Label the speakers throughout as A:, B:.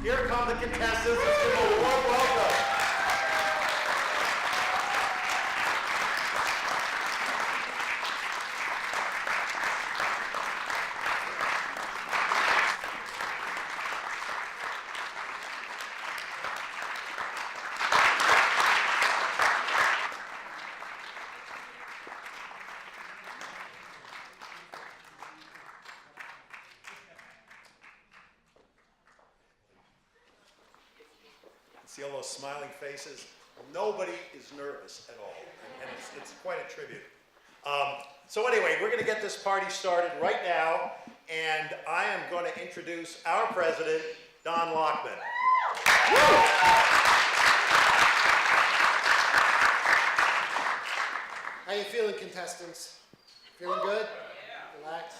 A: Here come the contestants. Let's give them a warm welcome. See all those smiling faces? Nobody is nervous at all, and it's quite a tribute. So anyway, we're going to get this party started right now, and I am going to introduce our president, Don Lockman.
B: How you feeling, contestants? Feeling good? Relax.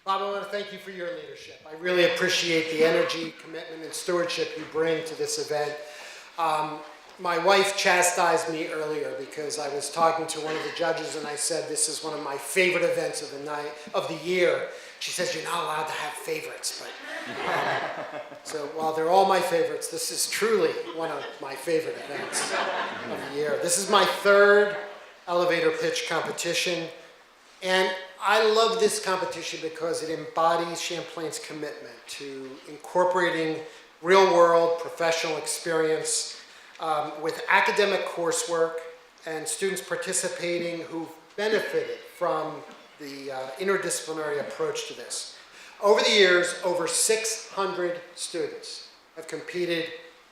B: Bob, I want to thank you for your leadership. I really appreciate the energy, commitment, and stewardship you bring to this event. My wife chastised me earlier because I was talking to one of the judges and I said this is one of my favorite events of the year. She says you're not allowed to have favorites, but so while they're all my favorites, this is truly one of my favorite events of the year. This is my third elevator pitch competition, and I love this competition because it embodies Champlain's commitment to incorporating real-world professional experience with academic coursework and students participating who've benefited from the interdisciplinary approach to this. Over the years, over 600 students have competed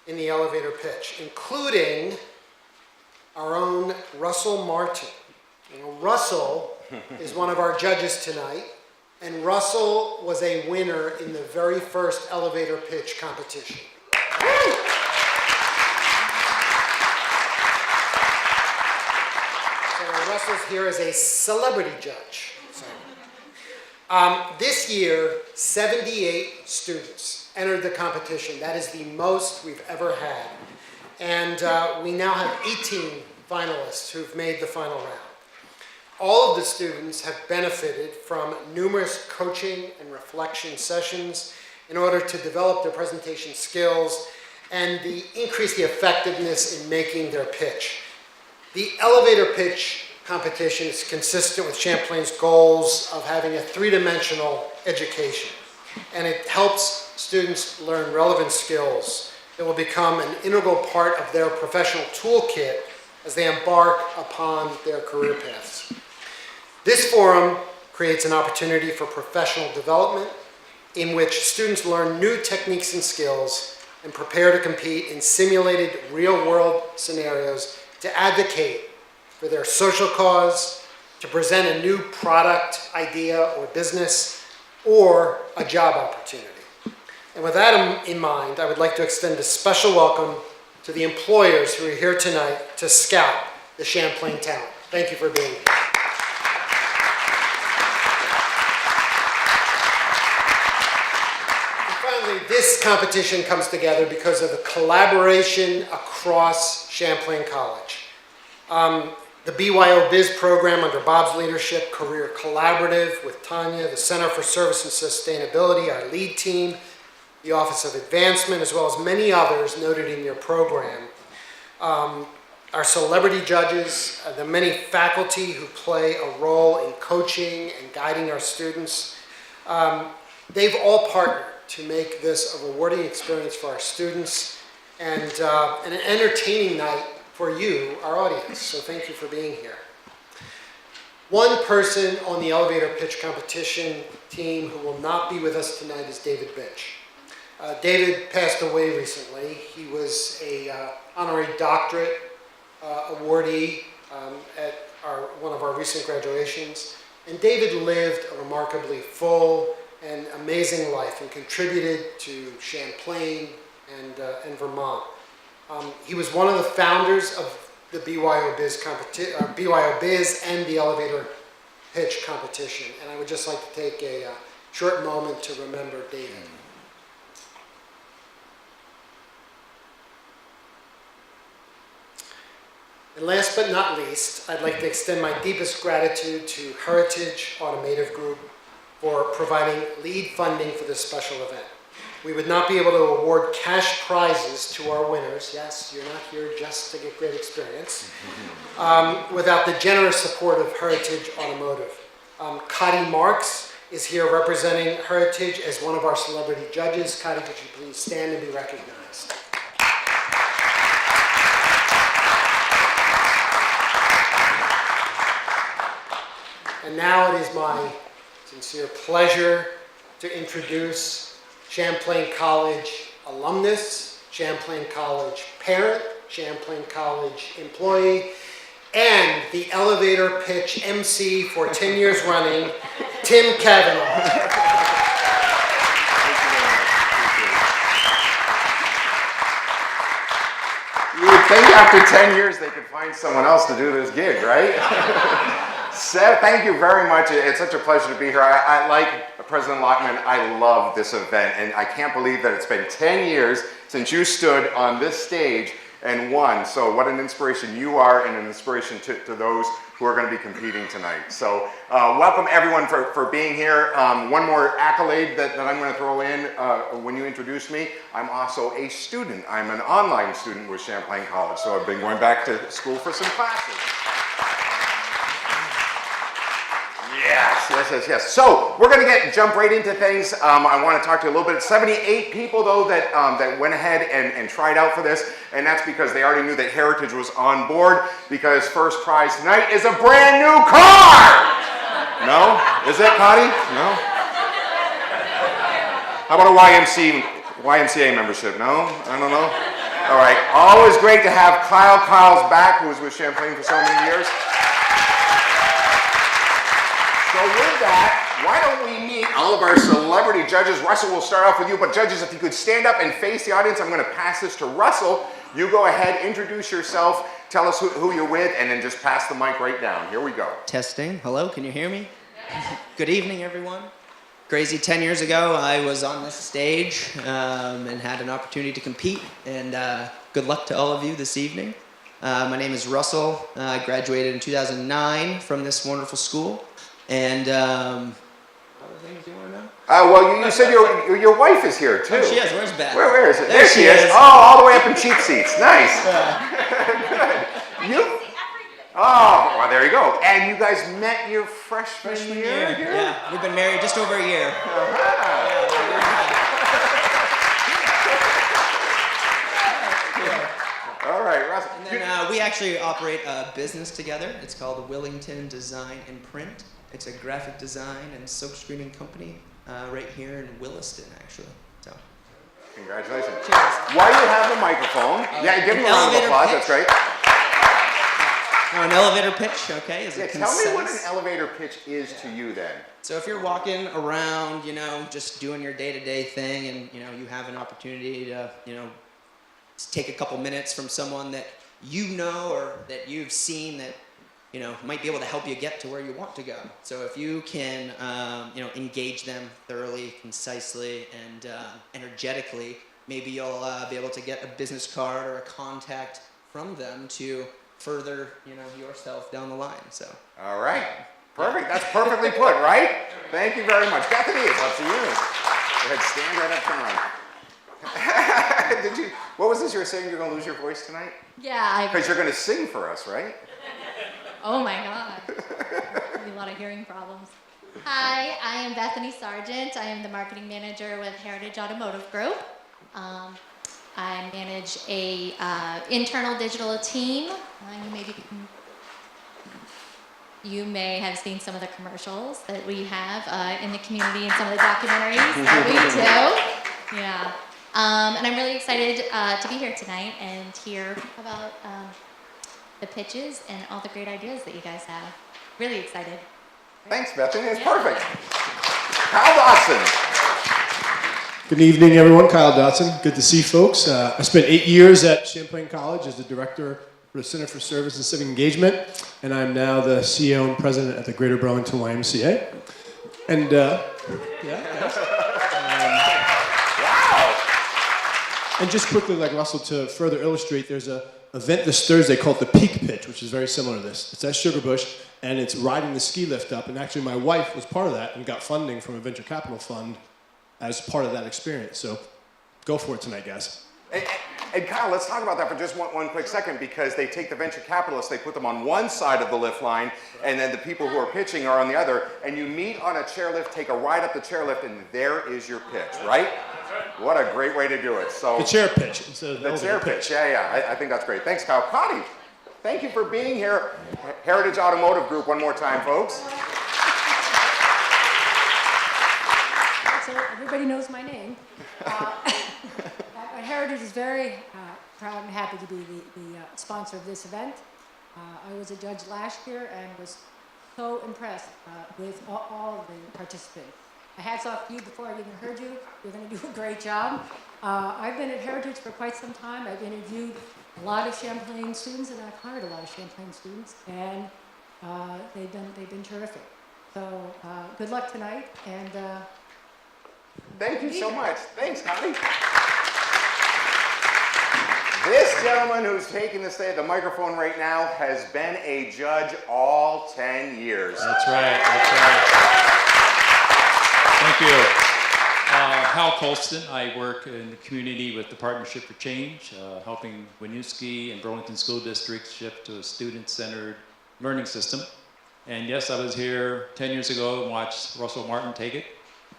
B: in the elevator pitch, including our own Russell Martin. You know, Russell is one of our judges tonight, and Russell was a winner in the very first elevator pitch competition. So Russell's here as a celebrity judge. This year, 78 students entered the competition. That is the most we've ever had. And we now have 18 finalists who've made the final round. All of the students have benefited from numerous coaching and reflection sessions in order to develop their presentation skills and increase the effectiveness in making their pitch. The elevator pitch competition is consistent with Champlain's goals of having a three-dimensional education, and it helps students learn relevant skills that will become an integral part of their professional toolkit as they embark upon their career paths. This forum creates an opportunity for professional development in which students learn new techniques and skills and prepare to compete in simulated real-world scenarios to advocate for their social cause, to present a new product, idea, or business, or a job opportunity. And with that in mind, I would like to extend a special welcome to the employers who are here tonight to scout the Champlain talent. Thank you for being here. This competition comes together because of the collaboration across Champlain College. The BYO Biz program under Bob's leadership, Career Collaborative with Tanya, the Center for Service and Sustainability, our lead team, the Office of Advancement, as well as many others noted in your program. Our celebrity judges, the many faculty who play a role in coaching and guiding our students, they've all partnered to make this a rewarding experience for our students and an entertaining night for you, our audience. So thank you for being here. One person on the elevator pitch competition team who will not be with us tonight is David Binch. David passed away recently. He was a honorary doctorate awardee at one of our recent graduations. And David lived a remarkably full and amazing life and contributed to Champlain and Vermont. He was one of the founders of the BYO Biz and the elevator pitch competition. And I would just like to take a short moment to remember David. And last but not least, I'd like to extend my deepest gratitude to Heritage Automotive Group for providing lead funding for this special event. we would not be able to award cash prizes to our winners. Yes, you're not here just to get great experience. Without the generous support of Heritage Automotive. Cotty Marks is here representing Heritage as one of our celebrity judges. Cotty, could you please stand and be recognized? And now it is my sincere pleasure to introduce Champlain College alumnus, Champlain College parent, Champlain College employee, and the elevator pitch MC for 10 years running, Tim Cavanaugh.
C: You would think after 10 years they could find someone else to do this gig, right? Seth, thank you very much. It's such a pleasure to be here. I like President Lockman, I love this event, and I can't believe that it's been 10 years since you stood on this stage and won. So what an inspiration you are, and an inspiration to those who are going to be competing tonight. So welcome everyone for being here. One more accolade that I'm going to throw in when you introduce me. I'm also a student. I'm an online student with Champlain College, so I've been going back to school for some classes. Yes. So we're going to jump right into things. I want to talk to you a little bit. 78 people though that went ahead and tried out for this, and that's because they already knew that Heritage was on board, because first prize tonight is a brand new car. No? Is it, Cotty? No? How about a YMCA membership? No? I don't know. All right. Always great to have Kyle. Kyle's back, who was with Champlain for so many years. So with that, why don't we meet all of our celebrity judges. Russell, we'll start off with you, but judges, if you could stand up and face the audience, I'm going to pass this to Russell. You go ahead, introduce yourself, tell us who you're with, and then just pass the mic right down. Here we go.
D: Testing. Hello, can you hear me? Good evening, everyone. Crazy 10 years ago, I was on this stage and had an opportunity to compete, and good luck to all of you this evening. My name is Russell. I graduated in 2009 from this wonderful school. And other things you want to know?
C: Well, you said your wife is here too.
D: Oh, she is. Where's Beth?
C: Where is it?
D: There she is.
C: Oh, all the way up in cheap seats. Nice. Good. You? Oh, well, there you go. And you guys met your freshman year here?
D: Yeah, we've been married just over a year.
C: All right, Russell.
D: And then we actually operate a business together. It's called Willington Design and Print. It's a graphic design and silk screening company right here in Williston, actually. So,
C: congratulations.
D: Cheers.
C: While you have the microphone, give me a round of applause. That's great.
D: Now, an elevator pitch, okay, is it concise?
C: Tell me what an elevator pitch is to you then.
D: So if you're walking around, just doing your day-to-day thing, and you have an opportunity to, take a couple minutes from someone that or that you've seen that might be able to help you get to where you want to go. So if you can, engage them thoroughly, concisely, and energetically, maybe you'll be able to get a business card or a contact from them to further, yourself down the line. So. All
C: right. Perfect. That's perfectly put, right? Thank you very much. Bethany, it's up to you. Go ahead, stand right up front. What was this you were saying? You're going to lose your voice tonight?
E: Yeah.
C: Because you're going to sing for us, right?
E: Oh my God. A lot of hearing problems. Hi, I am Bethany Sargent. I am the marketing manager with Heritage Automotive Group. I manage a internal digital team. You may have seen some of the commercials that we have in the community and some of the documentaries that we do. Yeah. And I'm really excited to be here tonight and hear about the pitches and all the great ideas that you guys have. Really excited.
C: Thanks, Bethany. It's perfect. Kyle Dotson.
F: Good evening, everyone. Kyle Dotson. Good to see folks. I spent 8 years at Champlain College as the director for the Center for Service and Civic Engagement, and I'm now the CEO and president at the Greater Burlington YMCA. And and just quickly, like Russell, to further illustrate, there's an event this Thursday called the Peak Pitch, which is very similar to this. It's at Sugar Bush, and it's riding the ski lift up. And actually, my wife was part of that and got funding from a venture capital fund as part of that experience. So go for it tonight, guys.
C: And Kyle, let's talk about that for just one quick second, because they take the venture capitalists, they put them on one side of the lift line, and then the people who are pitching are on the other, and you meet on a chairlift, take a ride up the chairlift, and there is your pitch, right? What a great way to do it. So
F: The chair pitch instead of
C: the
F: elevator
C: chair pitch, yeah, I think that's great. Thanks, Kyle. Connie, thank you for being here. Heritage Automotive Group, one more time, folks.
G: So everybody knows my name. Heritage is very proud and happy to be the sponsor of this event. I was a judge last year and was so impressed with all of the participants. Hats off to you before I even heard you. You're going to do a great job. I've been at Heritage for quite some time. I've interviewed a lot of Champlain students, and I've hired a lot of Champlain students, and they've been terrific. So good luck tonight, and
C: Thank you so much. Thanks, Connie. This gentleman who's taking the microphone right now has been a judge all 10 years.
H: That's right. Thank you. Hal Colston. I work in the community with the Partnership for Change, helping Winooski and Burlington School Districts shift to a student-centered learning system. And yes, I was here 10 years ago and watched Russell Martin take it.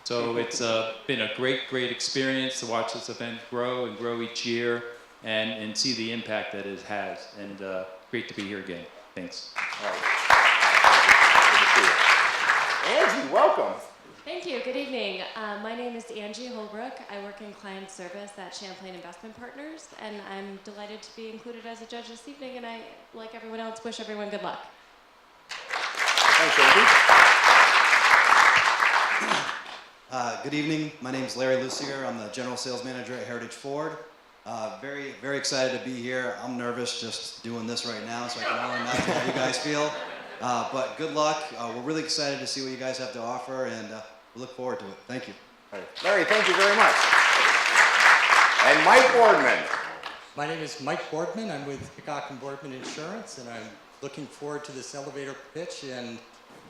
H: So it's been a great experience to watch this event grow and grow each year, and see the impact that it has. And great to be here again. Thanks.
C: All right. Good to see you. Angie, welcome.
I: Thank you. Good evening. My name is Angie Holbrook. I work in client service at Champlain Investment Partners, and I'm delighted to be included as a judge this evening, and I, like everyone else, wish everyone good luck.
C: Thanks, Angie.
J: Good evening. My name is Larry Lucier. I'm the General Sales Manager at Heritage Ford. Very excited to be here. I'm nervous just doing this right now, so I can only imagine how you guys feel. But good luck. We're really excited to see what you guys have to offer, and we look forward to it. Thank you.
C: Larry, thank you very much. And Mike Boardman.
K: My name is Mike Boardman. I'm with Hickok & Boardman Insurance, and I'm looking forward to this elevator pitch, and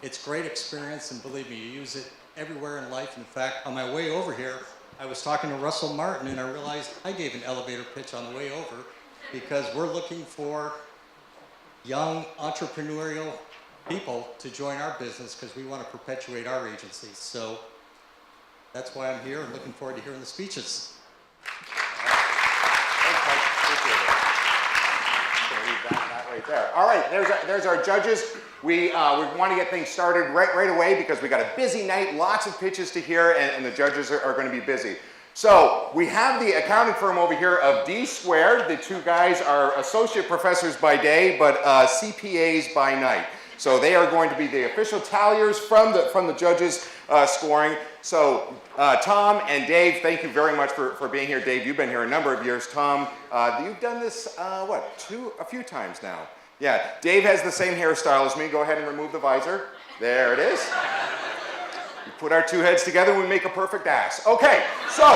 K: it's a great experience, and believe me, you use it everywhere in life. In fact, on my way over here, I was talking to Russell Martin, and I realized I gave an elevator pitch on the way over, because we're looking for young entrepreneurial people to join our business, because we want to perpetuate our agency. So that's why I'm here and looking forward to hearing the speeches.
C: Thanks, Mike. Appreciate it. I'm going to leave that right there. All right, there's our judges. We want to get things started right away, because we got a busy night, lots of pitches to hear, and the judges are going to be busy. So we have the accounting firm over here of D Squared. The two guys are associate professors by day, but CPAs by night. So they are going to be the official talliers from the judges' scoring. So Tom and Dave, thank you very much for being here. Dave, you've been here a number of years. Tom, you've done this a few times now. Yeah, Dave has the same hairstyle as me. Go ahead and remove the visor. There it is. We put our two heads together and we make a perfect ass. Okay, so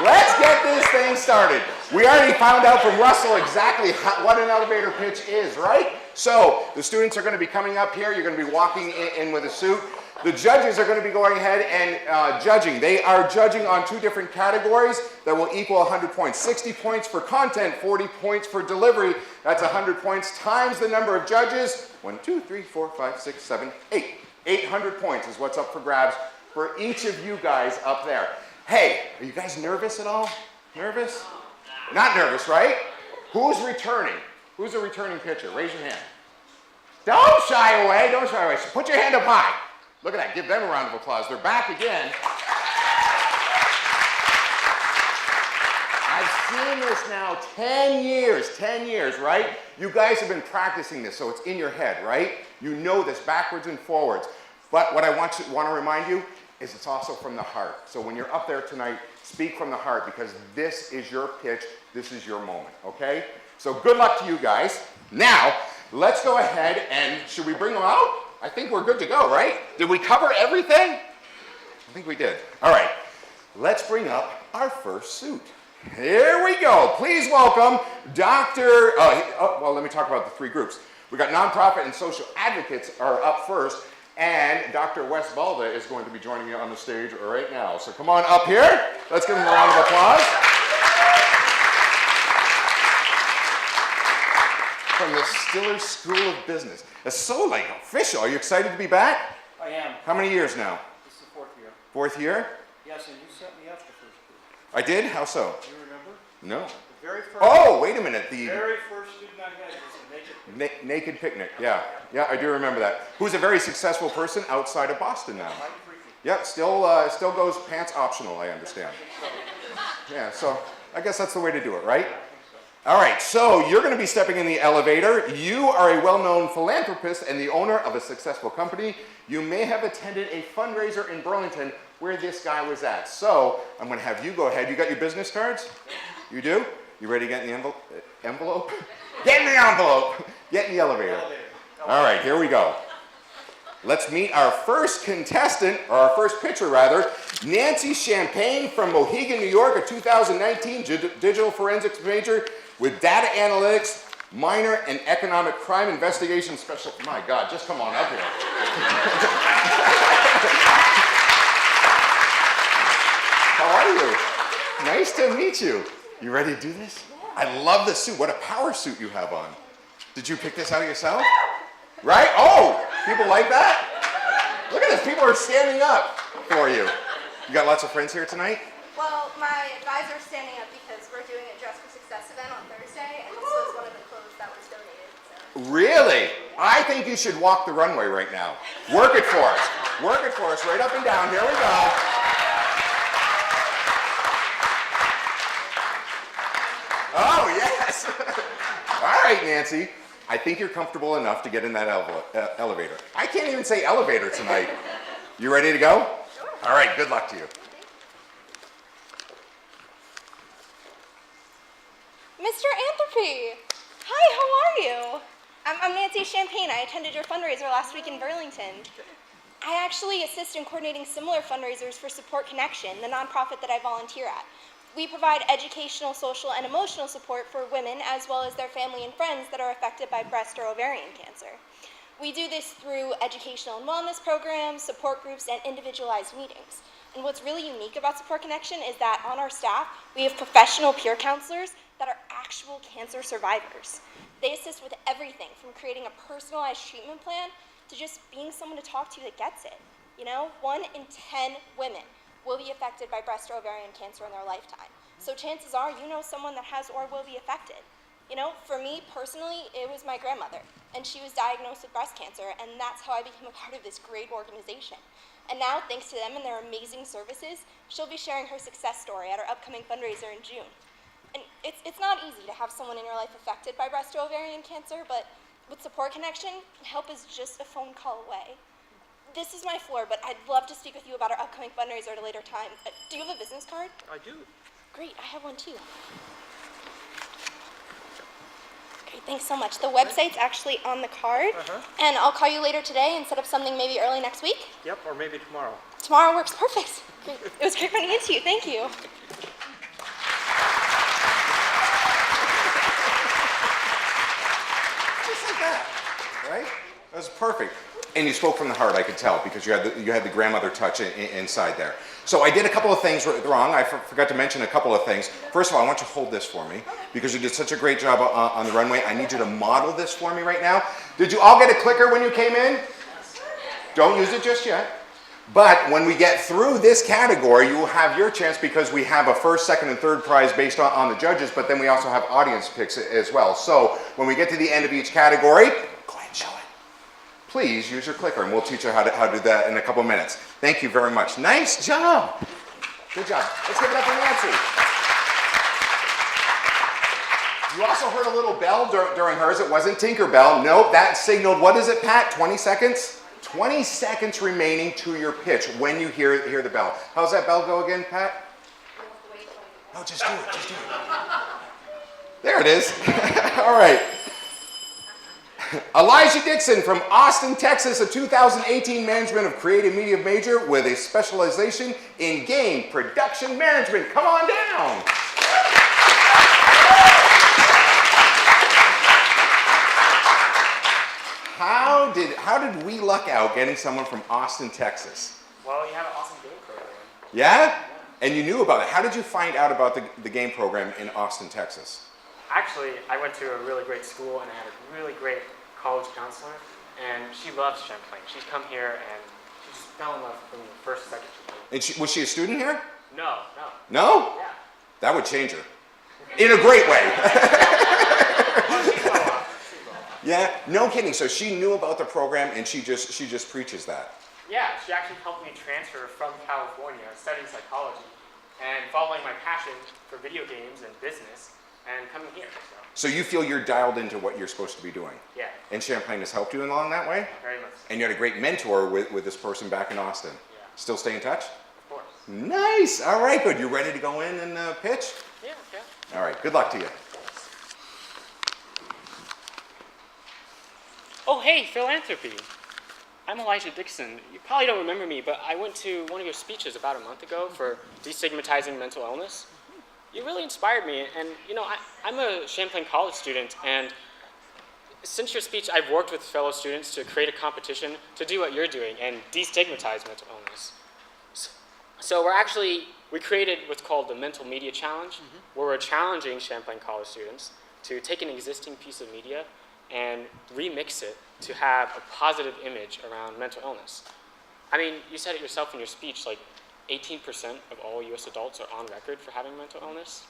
C: let's get this thing started. We already found out from Russell exactly what an elevator pitch is, right? So the students are going to be coming up here. You're going to be walking in with a suit. The judges are going to be going ahead and judging. They are judging on two different categories that will equal 100 points. 60 points for content, 40 points for delivery. That's 100 points times the number of judges. 1, 2, 3, 4, 5, 6, 7, 8. 800 points is what's up for grabs for each of you guys up there. Hey, are you guys nervous at all? Nervous? Not nervous, right? Who's returning? Who's a returning pitcher? Raise your hand. Don't shy away. Don't shy away. So put your hand up high. Look at that. Give them a round of applause. They're back again. I've seen this now 10 years. 10 years, right? You guys have been practicing this, so it's in your head, right? You know this backwards and forwards. But what I want to remind you is it's also from the heart. So when you're up there tonight, speak from the heart, because this is your pitch. This is your moment, okay? So good luck to you guys. Now, let's go ahead and, should we bring them out? I think we're good to go, right? Did we cover everything? I think we did. All right, let's bring up our first suit. Here we go. Please welcome Dr. Well, let me talk about the three groups. We got nonprofit and social advocates are up first. And Dr. Wes Balda is going to be joining me on the stage right now. So come on up here. Let's give him a round of applause. From the Stiller School of Business. It's so like official. Are you excited to be back?
L: I am.
C: How many years now?
L: This is the 4th year.
C: 4th year?
L: Yes, and you set me up the first group.
C: I did? How so?
L: Do you remember?
C: No.
L: The very first.
C: Oh, wait a minute. The
L: very first student I had was a naked.
C: naked picnic. Yeah. Yeah, I do remember that. Who's a very successful person outside of Boston now. Yep, still goes pants optional, I understand. Yeah, so I guess that's the way to do it, right? All right, so you're going to be stepping in the elevator. You are a well-known philanthropist and the owner of a successful company. You may have attended a fundraiser in Burlington where this guy was at. So I'm going to have you go ahead. You got your business cards? You do? You ready to get in the envelope? Get in the envelope! Get in the elevator. All right, here we go. Let's meet our first contestant, or our first pitcher rather, Nancy Champlain from Mohegan, New York, a 2019 digital forensics major with data analytics, minor in economic crime investigation special. My God, just come on up here. How are you? Nice to meet you. You ready to do this? I love this suit. What a power suit you have on. Did you pick this out yourself? Right? Oh, people like that? Look at this. People are standing up for you. You got lots of friends here tonight?
M: Well, my advisor's standing up because we're doing a Dress for Success event on Thursday, and this was one of the clothes that was donated. So.
C: Really? I think you should walk the runway right now. Work it for us. Work it for us right up and down. Here we go. Oh, yes. All right, Nancy. I think you're comfortable enough to get in that elevator. I can't even say elevator tonight. You ready to go?
M: Sure.
C: All right, good luck to you.
M: Mr. Anthropy! Hi, how are you? I'm Nancy Champlain. I attended your fundraiser last week in Burlington. I actually assist in coordinating similar fundraisers for Support Connection, the nonprofit that I volunteer at. We provide educational, social, and emotional support for women as well as their family and friends that are affected by breast or ovarian cancer. We do this through educational and wellness programs, support groups, and individualized meetings. And what's really unique about Support Connection is that on our staff, we have professional peer counselors that are actual cancer survivors. They assist with everything from creating a personalized treatment plan to just being someone to talk to that gets it. You know, 1 in 10 women will be affected by breast or ovarian cancer in their lifetime. So chances are you know someone that has or will be affected. You know, for me personally, it was my grandmother, and she was diagnosed with breast cancer, and that's how I became a part of this great organization. And now, thanks to them and their amazing services, she'll be sharing her success story at our upcoming fundraiser in June. And it's not easy to have someone in your life affected by breast or ovarian cancer, but with Support Connection, help is just a phone call away. This is my floor, but I'd love to speak with you about our upcoming fundraiser at a later time. Do you have a business card?
L: I do.
M: Great, I have one too. Great, thanks so much. The website's actually on the card, and I'll call you later today and set up something maybe early next week.
L: Yep, or maybe tomorrow.
M: Tomorrow works perfect. Great. It was great running into you. Thank you.
C: Just like that, right? That was perfect. And you spoke from the heart, I could tell, because you had the grandmother touch inside there. So I did a couple of things wrong. I forgot to mention a couple of things. First of all, I want you to hold this for me, because you did such a great job on the runway. I need you to model this for me right now. Did you all get a clicker when you came in? Don't use it just yet. But when we get through this category, you will have your chance, because we have a first, second, and third prize based on the judges, but then we also have audience picks as well. So when we get to the end of each category, go ahead and show it. Please use your clicker, and we'll teach you how to do that in a couple minutes. Thank you very much. Nice job. Good job. Let's give it up for Nancy. You also heard a little bell during hers. It wasn't Tinkerbell. Nope, that signaled, what is it, Pat? 20 seconds? 20 seconds remaining to your pitch when you hear the bell. How's that bell go again, Pat? No, just do it. Just do it. There it is. All right. Elijah Dixon from Austin, Texas, a 2018 Management of Creative Media major with a specialization in game production management. Come on down. How how did we luck out getting someone from Austin, Texas?
L: Well, you have an awesome game program.
C: Yeah? And you knew about it. How did you find out about the game program in Austin, Texas?
L: Actually, I went to a really great school and I had a really great college counselor, and she loves Champlain. She's come here and she just fell in love from the first second she came.
C: And was she a student here?
L: No.
C: No?
L: Yeah.
C: That would change her. In a great way. Yeah, no kidding. So she knew about the program and she just preaches that.
L: Yeah, she actually helped me transfer from California, studying psychology, and following my passion for video games and business, and coming here.
C: So you feel you're dialed into what you're supposed to be doing?
L: Yeah.
C: And Champlain has helped you along that way?
L: Very much.
C: And you had a great mentor with this person back in Austin.
L: Yeah.
C: Still stay in touch?
L: Of course.
C: Nice. All right, good. You ready to go in and pitch?
L: Yeah.
C: All right, good luck to you.
L: Oh, hey, philanthropy. I'm Elijah Dixon. You probably don't remember me, but I went to one of your speeches about a month ago for destigmatizing mental illness. You really inspired me, and I'm a Champlain College student, and since your speech, I've worked with fellow students to create a competition to do what you're doing and destigmatize mental illness. So we created what's called the Mental Media Challenge, where we're challenging Champlain College students to take an existing piece of media and remix it to have a positive image around mental illness. I mean, you said it yourself in your speech, like 18% of all US adults are on record for having mental illness.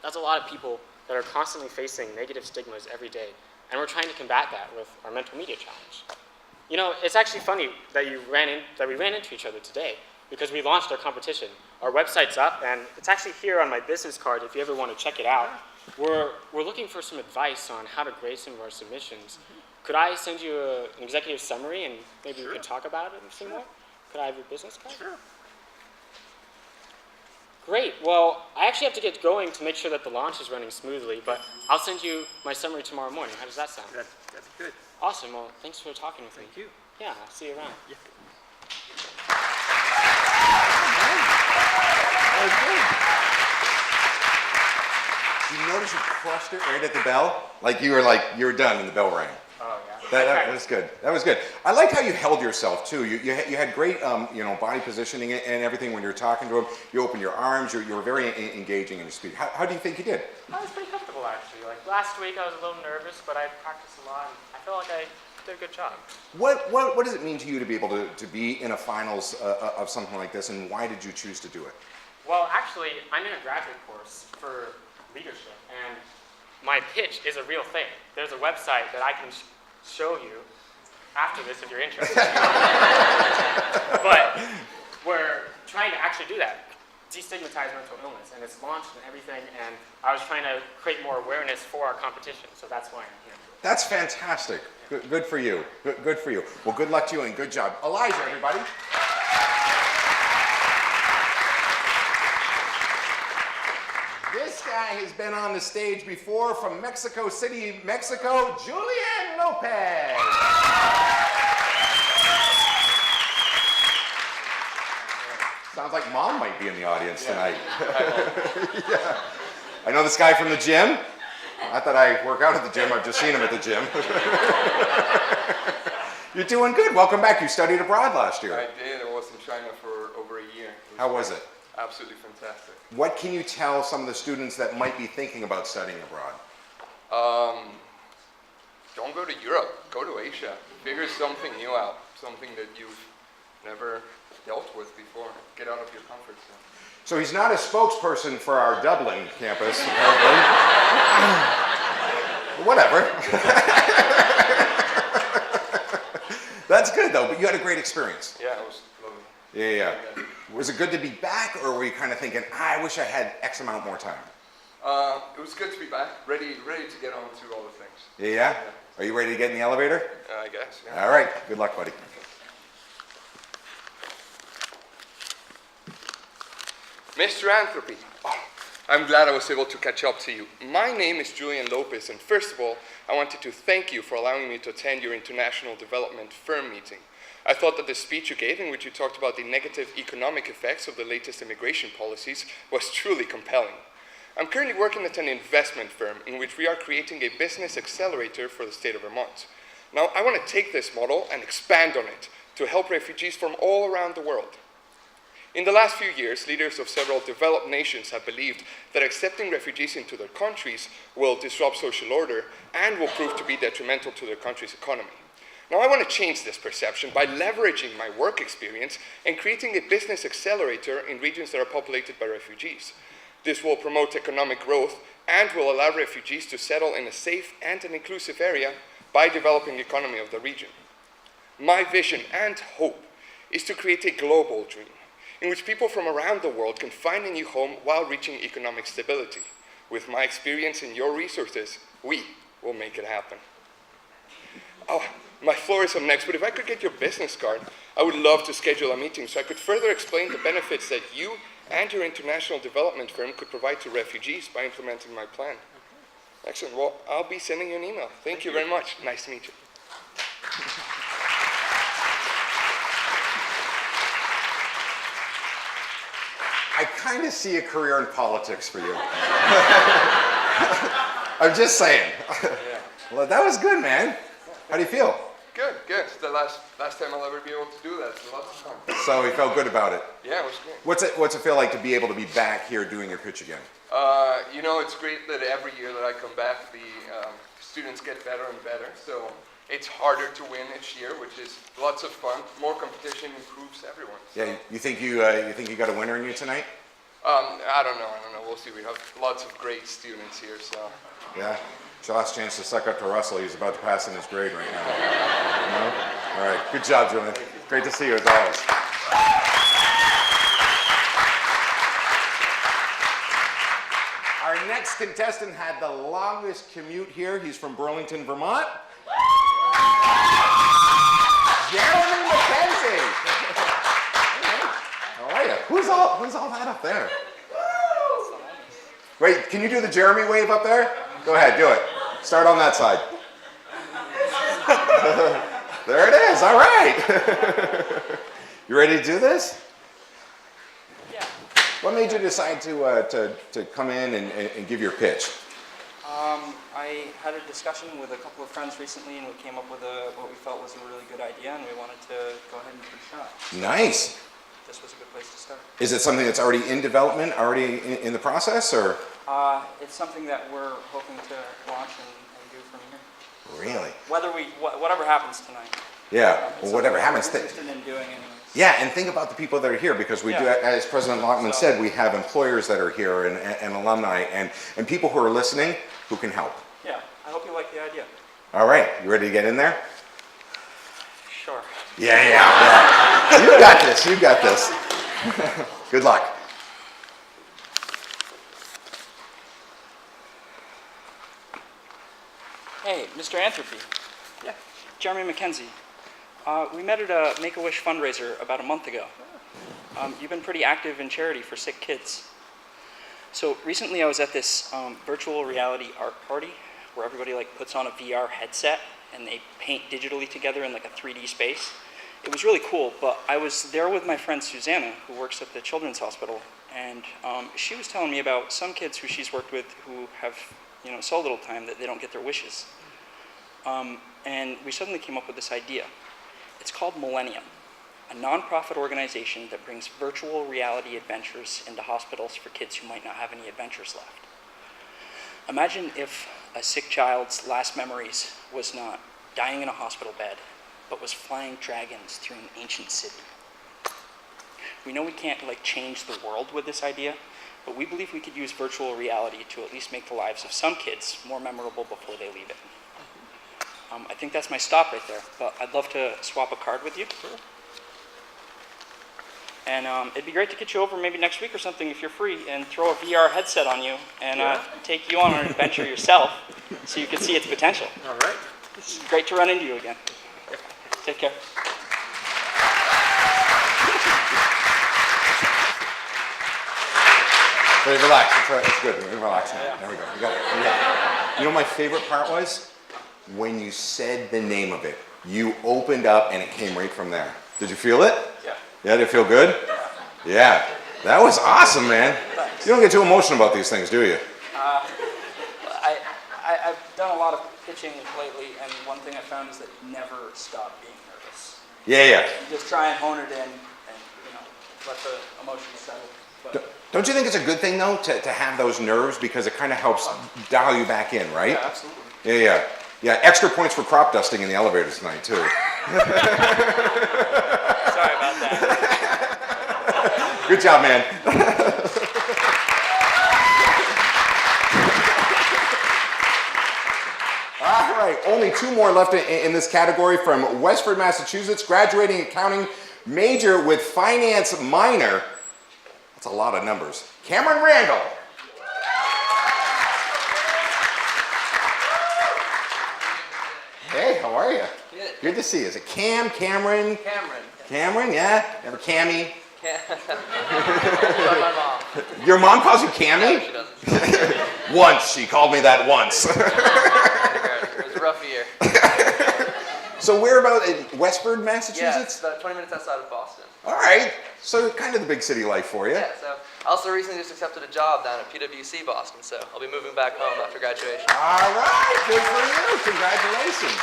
L: That's a lot of people that are constantly facing negative stigmas every day, and we're trying to combat that with our Mental Media Challenge. It's actually funny that we ran into each other today, because we launched our competition. Our website's up, and it's actually here on my business card if you ever want to check it out. We're looking for some advice on how to grade some of our submissions. Could I send you an executive summary, and maybe we could talk about it some more? Could I have your business card? Sure. Great. Well, I actually have to get going to make sure that the launch is running smoothly, but I'll send you my summary tomorrow morning. How does that sound? That's good. Awesome. Well, thanks for talking with me. Thank you. Yeah, I'll see you around. Yeah.
C: You notice you crushed it right at the bell? You were done and the bell rang.
L: Oh, yeah.
C: That was good. That was good. I liked how you held yourself too. You had great body positioning and everything when you were talking to him. You opened your arms. You were very engaging in your speech. How do you think you did?
L: I was pretty comfortable actually. Last week I was a little nervous, but I practiced a lot, and I feel like I did a good job.
C: What does it mean to you to be able to be in a finals of something like this, and why did you choose to do it?
L: Well, actually, I'm in a graduate course for leadership, and my pitch is a real thing. There's a website that I can show you after this if you're interested. But we're trying to actually do that, destigmatize mental illness, and it's launched and everything, and I was trying to create more awareness for our competition, so that's why I'm here.
C: That's fantastic. Good for you. Good for you. Well, good luck to you and good job. Elijah, everybody. This guy has been on the stage before from Mexico City, Mexico, Julian Lopez. Sounds like Mom might be in the audience tonight. Yeah. I know this guy from the gym. Not that I work out at the gym, I've just seen him at the gym. You're doing good. Welcome back. You studied abroad last year.
N: I did. I was in China for over a year.
C: How was it?
N: Absolutely fantastic.
C: What can you tell some of the students that might be thinking about studying abroad?
N: Don't go to Europe. Go to Asia. Figure something new out. Something that you've never dealt with before. Get out of your comfort zone.
C: So he's not a spokesperson for our Dublin campus, apparently. Whatever. That's good, though. But you had a great experience.
N: Yeah, it was lovely.
C: Yeah. Was it good to be back, or were you kind of thinking, I wish I had X amount more time?
N: It was good to be back. Ready to get on to all the things.
C: Yeah? Are you ready to get in the elevator?
N: I guess, yeah.
C: All right. Good luck, buddy.
N: Mr. Anthropy, I'm glad I was able to catch up to you. My name is Julian Lopez, and first of all, I wanted to thank you for allowing me to attend your International Development Firm meeting. I thought that the speech you gave, in which you talked about the negative economic effects of the latest immigration policies, was truly compelling. I'm currently working at an investment firm in which we are creating a business accelerator for the state of Vermont. Now, I want to take this model and expand on it to help refugees from all around the world. In the last few years, leaders of several developed nations have believed that accepting refugees into their countries will disrupt social order and will prove to be detrimental to their country's economy. Now, I want to change this perception by leveraging my work experience and creating a business accelerator in regions that are populated by refugees. This will promote economic growth and will allow refugees to settle in a safe and an inclusive area by developing the economy of the region. My vision and hope is to create a global dream in which people from around the world can find a new home while reaching economic stability. With my experience and your resources, we will make it happen. Oh, my floor is up next, but if I could get your business card, I would love to schedule a meeting so I could further explain the benefits that you and your international development firm could provide to refugees by implementing my plan. Excellent. Well, I'll be sending you an email. Thank you very much. Nice to meet you.
C: I kind of see a career in politics for you. I'm just saying. Well, that was good, man. How do you feel?
N: Good, good. It's the last time I'll ever be able to do that. It's lots of fun.
C: So you felt good about it?
N: Yeah, it was great.
C: What's it feel like to be able to be back here doing your pitch again?
N: You know, it's great that every year that I come back, the students get better and better. So it's harder to win each year, which is lots of fun. More competition improves everyone. So.
C: Yeah, you think you got a winner in you tonight?
N: I don't know. We'll see. We have lots of great students here, so.
C: Yeah. It's your last chance to suck up to Russell. He's about to pass in his grade right now. No? All right. Good job, Julian. Great to see you as always. Our next contestant had the longest commute here. He's from Burlington, Vermont. Jeremy McKenzie. How are you? Who's all that up there? Wait, can you do the Jeremy wave up there? Go ahead, do it. Start on that side. There it is. All right. You ready to do this?
O: Yeah.
C: What made you decide to come in and give your pitch?
O: I had a discussion with a couple of friends recently, and we came up with what we felt was a really good idea, and we wanted to go ahead and give it a shot.
C: Nice.
O: This was a good place to start.
C: Is it something that's already in development, already in the process, or?
O: It's something that we're hoping to launch and do from here.
C: Really?
O: Whatever happens tonight.
C: Yeah, well, whatever happens.
O: We're interested in doing anyways.
C: Yeah, and think about the people that are here, because we do, as President Lockman said, we have employers that are here and alumni and people who are listening who can help.
O: Yeah, I hope you like the idea.
C: All right, you ready to get in there?
O: Sure.
C: Yeah. You got this, you got this. Good luck.
O: Hey, Mr. Anthropy. Yeah. Jeremy McKenzie. We met at a Make-A-Wish fundraiser about a month ago. You've been pretty active in charity for sick kids. So recently I was at this virtual reality art party where everybody puts on a VR headset and they paint digitally together in a 3D space. It was really cool, but I was there with my friend Susanna, who works at the Children's Hospital, and she was telling me about some kids who she's worked with who have so little time that they don't get their wishes. And we suddenly came up with this idea. It's called Millennium, a nonprofit organization that brings virtual reality adventures into hospitals for kids who might not have any adventures left. Imagine if a sick child's last memories was not dying in a hospital bed, but was flying dragons through an ancient city. We know we can't change the world with this idea, but we believe we could use virtual reality to at least make the lives of some kids more memorable before they leave it. I think that's my stop right there, but I'd love to swap a card with you. And it'd be great to get you over maybe next week or something if you're free and throw a VR headset on you and take you on an adventure yourself so you can see its potential.
N: All right.
O: It's great to run into you again. Take care.
C: Hey, relax. It's good. Relax now. There we go. You got it. You know what my favorite part was? When you said the name of it. You opened up and it came right from there. Did you feel it?
O: Yeah.
C: Yeah, did it feel good? Yeah. That was awesome, man.
O: Thanks.
C: You don't get too emotional about these things, do you?
O: I've done a lot of pitching lately, and one thing I found is that you never stop being nervous.
C: Yeah.
O: You just try and hone it in, and let the emotions settle. But
C: Don't you think it's a good thing though to have those nerves, because it kind of helps dial you back in, right?
O: yeah, absolutely.
C: Yeah. Extra points for crop dusting in the elevator tonight too.
O: Sorry about that.
C: Good job, man. All right, only 2 more left in this category. From Westford, Massachusetts, graduating accounting major with finance minor. That's a lot of numbers. Cameron Randall. Hey, how are you?
P: Good.
C: Good to see you. Is it Cameron? Cameron, yeah? Never Cammy?
P: My mom.
C: Your mom calls you Cammy?
P: No, she doesn't.
C: Once, she called me that once.
P: It was a rough year.
C: So where about in Westford,
P: Yeah,
C: Massachusetts?
P: it's about 20 minutes outside of Boston.
C: All right. So kind of the big city life for you.
P: Yeah, so I also recently just accepted a job down at PwC Boston, so I'll be moving back home after graduation.
C: All right. Good for you. Congratulations.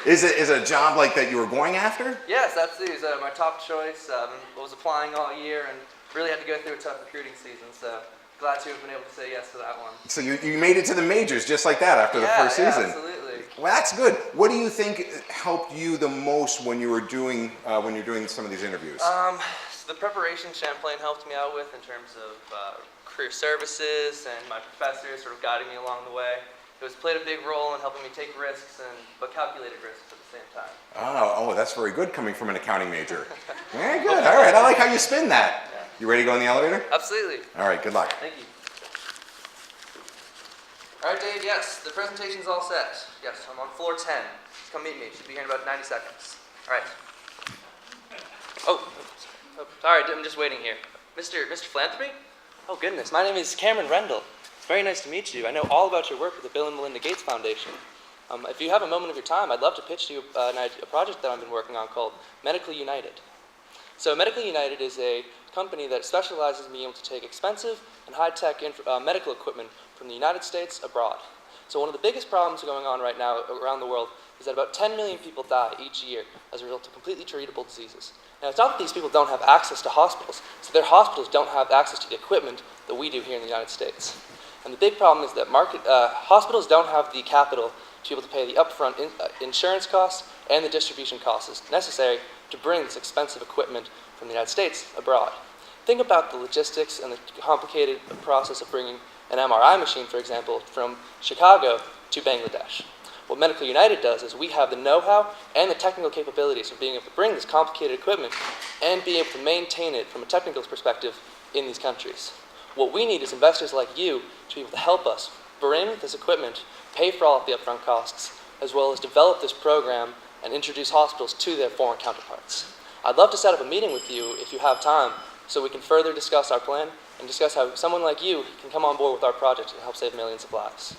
C: Is it a job like that you were going after?
P: Yes, that's it. It was my top choice. I was applying all year and really had to go through a tough recruiting season, so glad to have been able to say yes to that one.
C: So you made it to the majors just like that after the first season.
P: Yeah, absolutely.
C: Well, that's good. What do you think helped you the most when you were doing when you're doing some of these interviews?
P: So the preparation Champlain helped me out with in terms of career services and my professors sort of guiding me along the way. It was played a big role in helping me take risks, but calculated risks at the same time.
C: Oh, that's very good coming from an accounting major. Very good. All right. I like how you spin that.
P: Yeah.
C: You ready to go in the elevator?
P: Absolutely.
C: All right. Good luck.
P: Thank you. All right, Dave, yes, the presentation's all set. Yes, I'm on floor 10. Just come meet me. Should be here in about 90 seconds. All right. Oh, sorry, I'm just waiting here. Mr. Philanthropy? Oh, goodness, my name is Cameron Rendell. It's very nice to meet you. I know all about your work with the Bill and Melinda Gates Foundation. If you have a moment of your time, I'd love to pitch to you a project that I've been working on called Medically United. So Medically United is a company that specializes in being able to take expensive and high-tech medical equipment from the United States abroad. So one of the biggest problems going on right now around the world is that about 10 million people die each year as a result of completely treatable diseases. Now, it's not that these people don't have access to hospitals, so their hospitals don't have access to the equipment that we do here in the United States. And the big problem is that hospitals don't have the capital to be able to pay the upfront insurance costs and the distribution costs necessary to bring this expensive equipment from the United States abroad. Think about the logistics and the complicated process of bringing an MRI machine, for example, from Chicago to Bangladesh. What Medically United does is we have the know-how and the technical capabilities of being able to bring this complicated equipment and be able to maintain it from a technical perspective in these countries. What we need is investors like you to be able to help us bring this equipment, pay for all of the upfront costs, as well as develop this program and introduce hospitals to their foreign counterparts. I'd love to set up a meeting with you if you have time so we can further discuss our plan and discuss how someone like you can come on board with our project and help save millions of lives.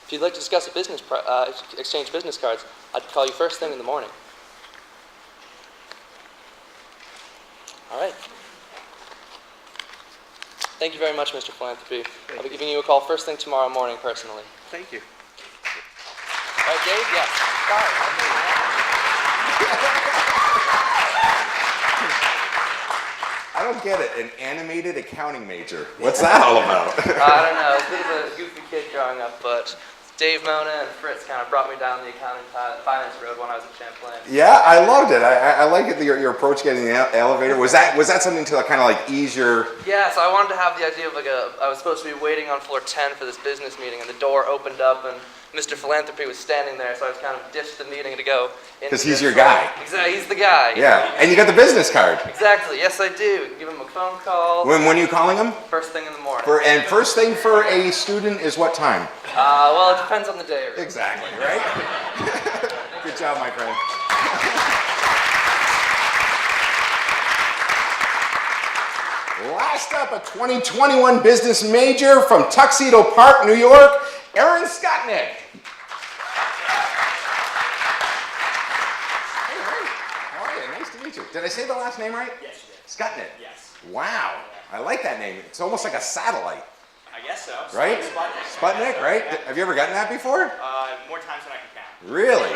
P: If you'd like to discuss a business exchange business cards, I'd call you first thing in the morning. All right. Thank you very much, Mr. Philanthropy. I'll be giving you a call first thing tomorrow morning personally.
C: Thank you.
P: All right, Dave? Yes.
C: I don't get it. An animated accounting major. What's that all about?
P: I don't know. I was a bit of a goofy kid growing up, but Dave, Mona, and Fritz kind of brought me down the accounting finance road when I was at Champlain.
C: Yeah, I loved it. I like it, your approach getting the elevator. Was that something to kind of like ease your...
P: Yeah, so I wanted to have the idea of I was supposed to be waiting on floor 10 for this business meeting, and the door opened up, and Mr. Philanthropy was standing there, so I was kind of ditched the meeting to go.
C: Because he's your guy.
P: Exactly, he's the guy.
C: Yeah, and you got the business card.
P: Exactly, yes I do. Give him a phone call.
C: When are you calling him?
P: First thing in the morning.
C: And first thing for a student is what time?
P: Well, it depends on the day. Really.
C: Exactly, right? Good job, my friend. Last up, a 2021 business major from Tuxedo Park, New York, Aaron Skotnick. Hey, Aaron. How are you? Nice to meet you. Did I say the last name right?
Q: Yes, you did.
C: Skotnick.
Q: Yes.
C: Wow. I like that name. It's almost like a satellite.
Q: I guess so.
C: Right?
Q: Sputnik.
C: Sputnik, right?
Q: Yeah.
C: Have you ever gotten that before?
Q: I've more times than I can count.
C: Really?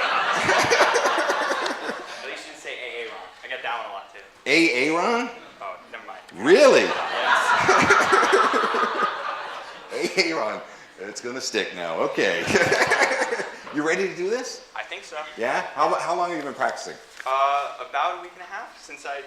Q: At least you didn't say AA wrong. I get that one a lot too.
C: Aaron?
Q: Oh, never mind.
C: Really?
Q: Yes.
C: Aaron. It's gonna stick now. Okay. You ready to do this?
Q: I think so.
C: Yeah? How long have you been practicing?
Q: About a week and a half since I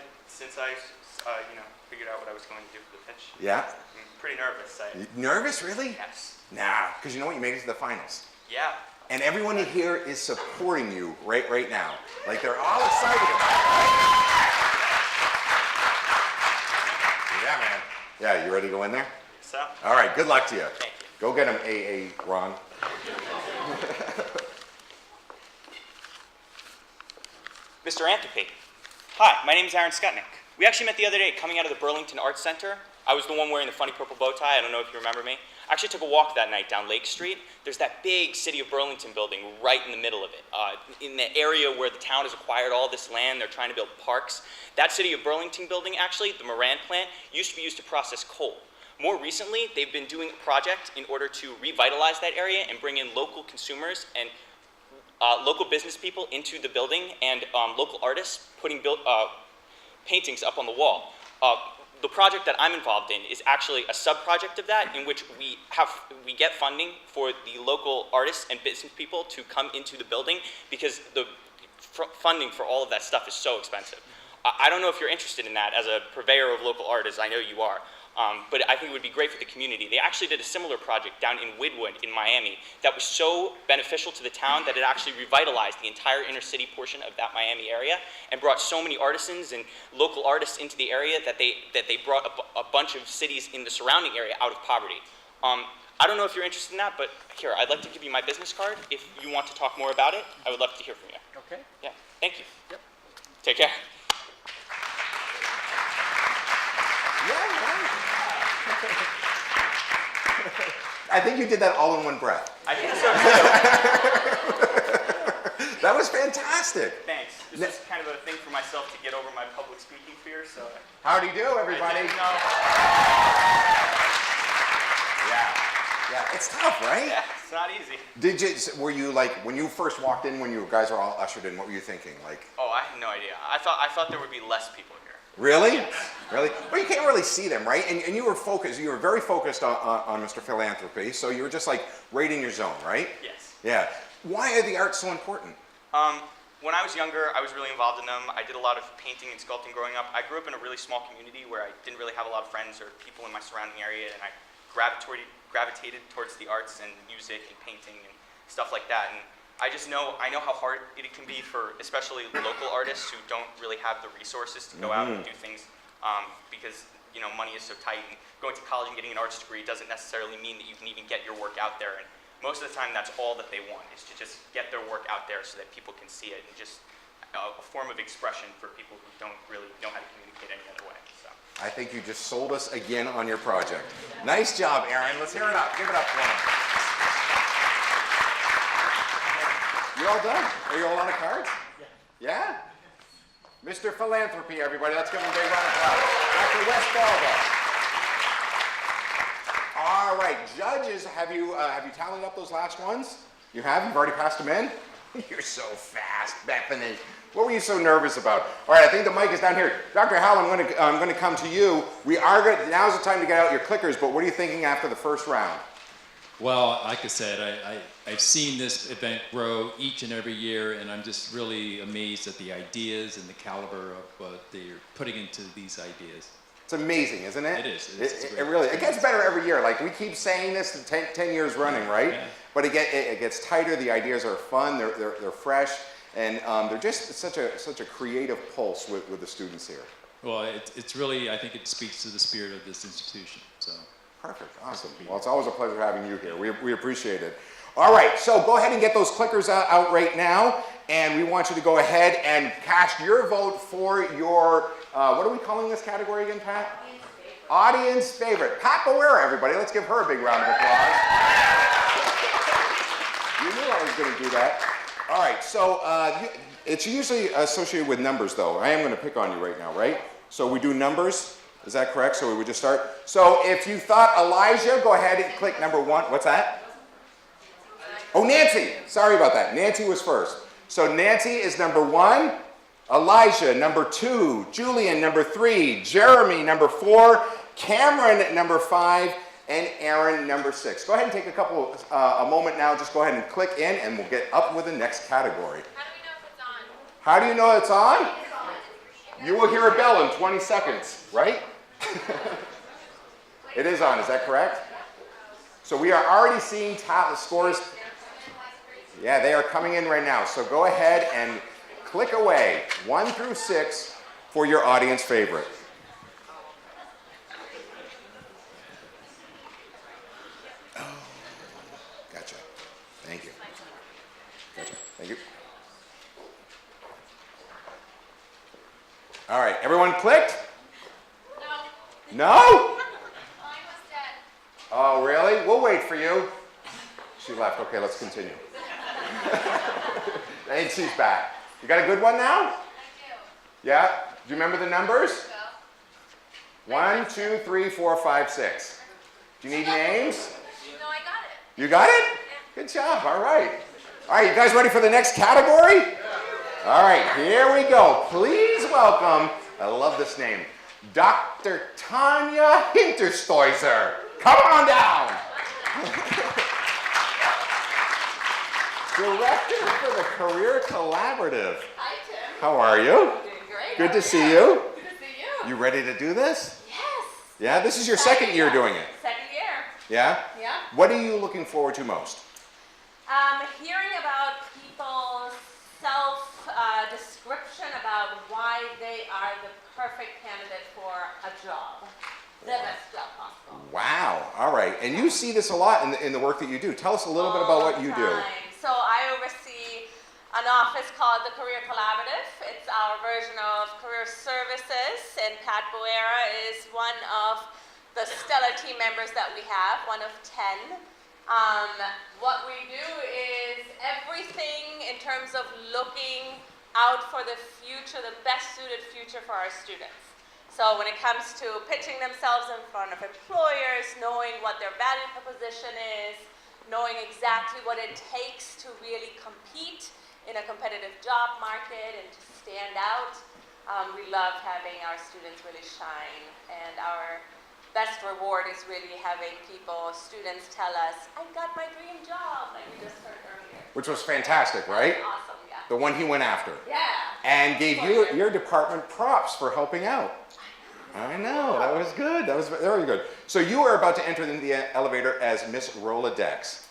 Q: figured out what I was going to do for the pitch.
C: Yeah?
Q: I'm pretty nervous.
C: Nervous, really?
Q: Yes.
C: Nah, because you know what? You made it to the finals.
Q: Yeah.
C: And everyone here is supporting you right now. Like they're all excited about it, right? Yeah, man. Yeah, you ready to go in there?
Q: So.
C: All right, good luck to you.
Q: Thank you.
C: Go get him, AA, Ron.
Q: Mr. Anthropy. Hi, my name is Aaron Skutnik. We actually met the other day coming out of the Burlington Arts Center. I was the one wearing the funny purple bow tie. I don't know if you remember me. I actually took a walk that night down Lake Street. There's that big City of Burlington building right in the middle of it. In the area where the town has acquired all this land, they're trying to build parks. That City of Burlington building, actually, the Moran plant, used to be used to process coal. More recently, they've been doing a project in order to revitalize that area and bring in local consumers and local business people into the building and local artists putting paintings up on the wall. The project that I'm involved in is actually a sub-project of that, in which we get funding for the local artists and business people to come into the building because the funding for all of that stuff is so expensive. I don't know if you're interested in that as a purveyor of local artists. I know you are. But I think it would be great for the community. They actually did a similar project down in Wynwood in Miami that was so beneficial to the town that it actually revitalized the entire inner city portion of that Miami area and brought so many artisans and local artists into the area that they brought a bunch of cities in the surrounding area out of poverty. I don't know if you're interested in that, but here, I'd like to give you my business card. If you want to talk more about it, I would love to hear from you.
A: Okay.
Q: Yeah, thank you.
A: Yep.
Q: Take care.
C: I think you did that all in one breath.
Q: I think so too.
C: That was fantastic.
Q: Thanks. This is kind of a thing for myself to get over my public speaking fear, so.
C: How do you do, everybody? Yeah, it's tough, right?
Q: Yeah, it's not easy.
C: Were you like, when you first walked in, when you guys were all ushered in, what were you thinking? Like,
Q: oh, I have no idea. I thought there would be less people here.
C: really?
Q: Yes.
C: Really? Well, you can't really see them, right? And you were focused, you were very focused on Mr. Philanthropy, so you were just like right in your zone, right?
Q: Yes.
C: Yeah. Why are the arts so important?
Q: When I was younger, I was really involved in them. I did a lot of painting and sculpting growing up. I grew up in a really small community where I didn't really have a lot of friends or people in my surrounding area, and I gravitated towards the arts and music and painting and stuff like that. And I know how hard it can be for especially local artists who don't really have the resources to go out and do things because money is so tight. And going to college and getting an arts degree doesn't necessarily mean that you can even get your work out there. And most of the time, that's all that they want, is to just get their work out there so that people can see it, and just a form of expression for people who don't really know how to communicate any other way. So.
C: I think you just sold us again on your project. Nice job, Aaron. Let's hear it up. Give it up for him. You all done? Are you all on the cards? Yeah. Mr. Philanthropy, everybody. Let's give him a big round of applause. Dr. Westfalda. All right, judges, have you tallied up those last ones? You have? You've already passed them in? You're so fast, Bethany. What were you so nervous about? All right, I think the mic is down here. Dr. Howell, I'm going to come to you. Now's the time to get out your clickers, but what are you thinking after the first round?
H: Well, like I said, I've seen this event grow each and every year, and I'm just really amazed at the ideas and the caliber of what they're putting into these ideas.
C: It's amazing, isn't it?
H: It is.
C: It really. It gets better every year. Like we keep saying this 10 years running, right? Yeah. But it gets tighter. The ideas are fun. They're fresh, and they're just such a creative pulse with the students here.
H: Well, it's really. I think it speaks to the spirit of this institution. So.
C: Perfect. Awesome. Well, it's always a pleasure having you here. We appreciate it. All right. So go ahead and get those clickers out right now, and we want you to go ahead and cast your vote for your. What are we calling this category again, Pat? Audience favorite. Pat Bawera, everybody. Let's give her a big round of applause. You knew I was going to do that. All right. So it's usually associated with numbers, though. I am going to pick on you right now, right? So we do numbers. Is that correct? So we would just start. So if you thought Elijah, go ahead and click number 1. What's that? Oh, Nancy. Sorry about that. Nancy was first. So Nancy is number 1, Elijah number 2, Julian number 3, Jeremy number 4, Cameron number 5, and Aaron number 6. Go ahead and take a moment now. Just go ahead and click in, and we'll get up with the next category. How do you know it's on? You will hear a bell in 20 seconds, right? It is on, is that correct? So we are already seeing scores. Yeah, they are coming in right now. So go ahead and click away, 1 through 6, for your audience favorite. Oh, gotcha. Thank you. Gotcha. Thank you. All right, everyone clicked? No. No? Oh, really? We'll wait for you. She left. Okay, let's continue. And she's back. You got a good one now? I do. Yeah? Do you remember the numbers? No. 1, 2, 3, 4, 5, 6. Do you need names?
M: No, I got it.
C: You got it? Yeah. Good job. All right. All right, you guys ready for the next category? Yeah. All right, here we go. Please welcome, I love this name, Dr. Tanya Hinterstoiser. Come on down. Director for the Career Collaborative.
R: Hi, Tim.
C: How are you?
R: Doing great.
C: Good to see you.
R: Good to see you.
C: You ready to do this?
R: Yes.
C: Yeah, this is your second year doing it.
R: Second year.
C: Yeah?
R: Yeah.
C: What are you looking forward to most?
R: Hearing about people's self-description about why they are the perfect candidate for a job. The best job possible.
C: Wow. All right. And you see this a lot in the work that you do. Tell us a little bit about what you do.
R: So I oversee an office called the Career Collaborative. It's our version of career services, and Pat Boera is one of the stellar team members that we have, one of 10. What we do is everything in terms of looking out for the future, the best suited future for our students. So when it comes to pitching themselves in front of employers, knowing what their value proposition is, knowing exactly what it takes to really compete in a competitive job market and to stand out. We love having our students really shine, and our best reward is really having students tell us, I got my dream job, like we just heard earlier.
C: Which was fantastic, right?
R: Awesome, yeah.
C: The one he went after.
R: Yeah.
C: And gave your department props for helping out. I know, that was good. That was very good. So you are about to enter in the elevator as Miss Rolodex.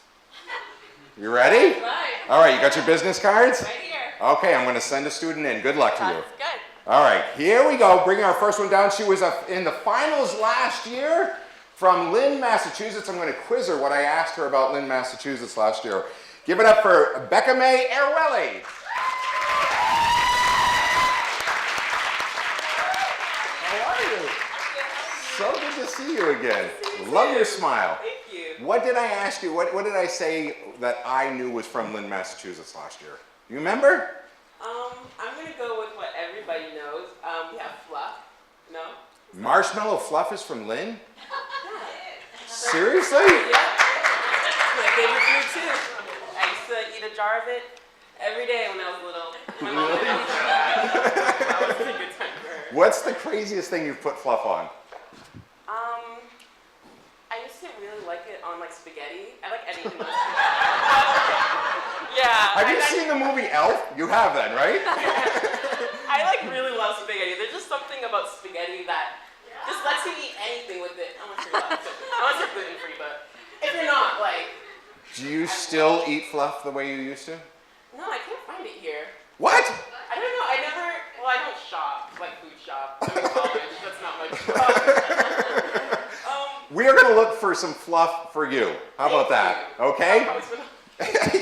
C: You ready?
R: Right.
C: All right, you got your business cards?
R: Right here.
C: Okay, I'm going to send a student in. Good luck to you.
R: That's good.
C: All right, here we go. Bringing our first one down. She was in the finals last year from Lynn, Massachusetts. I'm going to quiz her what I asked her about Lynn, Massachusetts last year. Give it up for Becca May Erwelli. So good to see you again. Love your smile.
S: Thank you.
C: What did I ask you? What did I say that I knew was from Lynn, Massachusetts last year? You remember?
S: I'm gonna go with what everybody knows. We have fluff. No?
C: Marshmallow Fluff is from Lynn? Seriously?
S: Yeah. My favorite food too. I used to eat a jar of it every day when I was little. My mom would eat that was a good time for her.
C: What's the craziest thing you've put fluff on?
S: I used to really like it on like spaghetti. I like anything on spaghetti. Yeah.
C: Have you seen the movie Elf? You have then, right?
S: I like really love spaghetti. There's just something about spaghetti that just lets you eat anything with it. Unless you're gluten-free, but if you're not, like...
C: Do you still eat fluff the way you used to?
S: No, I can't find it here.
C: What?
S: I don't know. I don't shop, like food shop. I'm in college. That's not my job.
C: We are going to look for some fluff for you. How about that? Okay?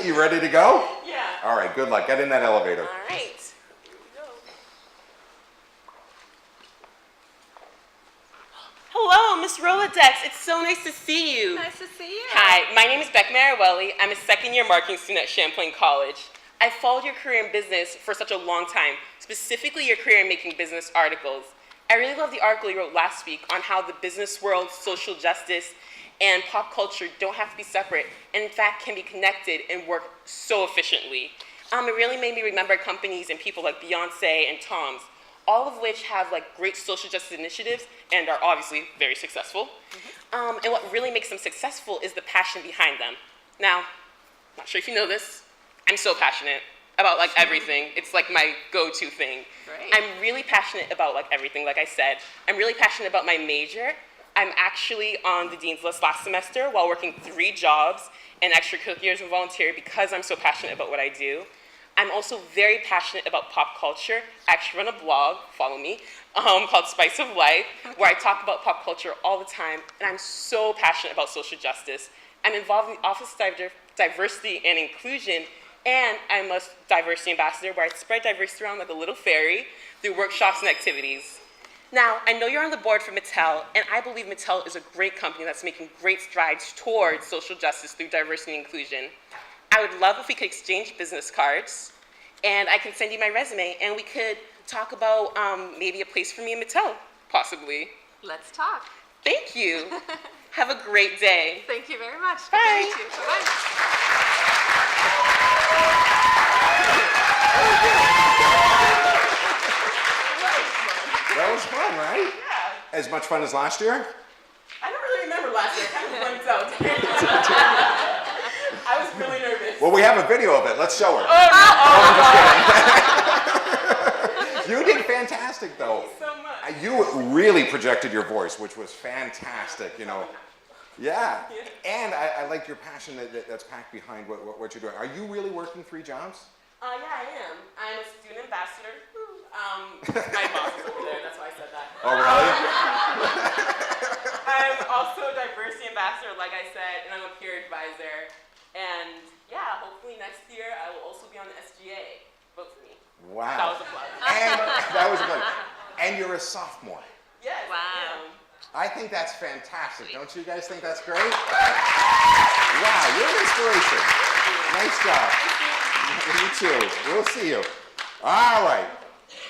C: You ready to go?
S: Yeah.
C: All right, good luck. Get in that elevator.
S: All right. Here we go. Hello, Miss Rolodex. It's so nice to see you.
R: Nice to see you.
S: Hi, my name is Becca Mariwelli. I'm a second-year marketing student at Champlain College. I followed your career in business for such a long time, specifically your career in making business articles. I really love the article you wrote last week on how the business world, social justice, and pop culture don't have to be separate, and in fact can be connected and work so efficiently. It really made me remember companies and people like Beyonce and Tom's, all of which have like great social justice initiatives and are obviously very successful. And what really makes them successful is the passion behind them. Now, not sure if you know this, I'm so passionate about like everything. It's like my go-to thing.
R: Great.
S: I'm really passionate about like everything, like I said. I'm really passionate about my major. I'm actually on the Dean's List last semester while working 3 jobs and extracurriculars and volunteer because I'm so passionate about what I do. I'm also very passionate about pop culture. I actually run a blog, follow me, called Spice of Life, where I talk about pop culture all the time, and I'm so passionate about social justice. I'm involved in the Office of Diversity and Inclusion, and I'm a diversity ambassador where I spread diversity around like a little fairy through workshops and activities. Now, I know you're on the board for Mattel, and I believe Mattel is a great company that's making great strides towards social justice through diversity and inclusion. I would love if we could exchange business cards, and I can send you my resume, and we could talk about maybe a place for me in Mattel, possibly.
R: Let's talk.
S: Thank you. Have a great day.
R: Thank you very much.
S: Bye.
R: Good to meet you. Bye-bye.
C: That was fun, right?
S: Yeah.
C: As much fun as last year?
S: I don't really remember last year. I kind of blanked out. I was really nervous.
C: Well, we have a video of it. Let's show her.
S: Oh, no.
C: You did fantastic, though.
S: Thank you so much.
C: You really projected your voice, which was fantastic, you know. Yeah. And I like your passion that's packed behind what you're doing. Are you really working 3 jobs?
S: Yeah, I am. I'm a student ambassador. My boss is over there, that's why I said that.
C: Oh, really?
S: I'm also a diversity ambassador, like I said, and I'm a peer advisor. And yeah, hopefully next year I will also be on the SGA. Vote for me.
C: Wow.
S: That was a plug.
C: And that was a plug. And you're a sophomore.
S: Yes,
R: Wow.
C: I think that's fantastic. Don't you guys think that's great? Wow, you're an inspiration. Nice job. You too. We'll see you. All right.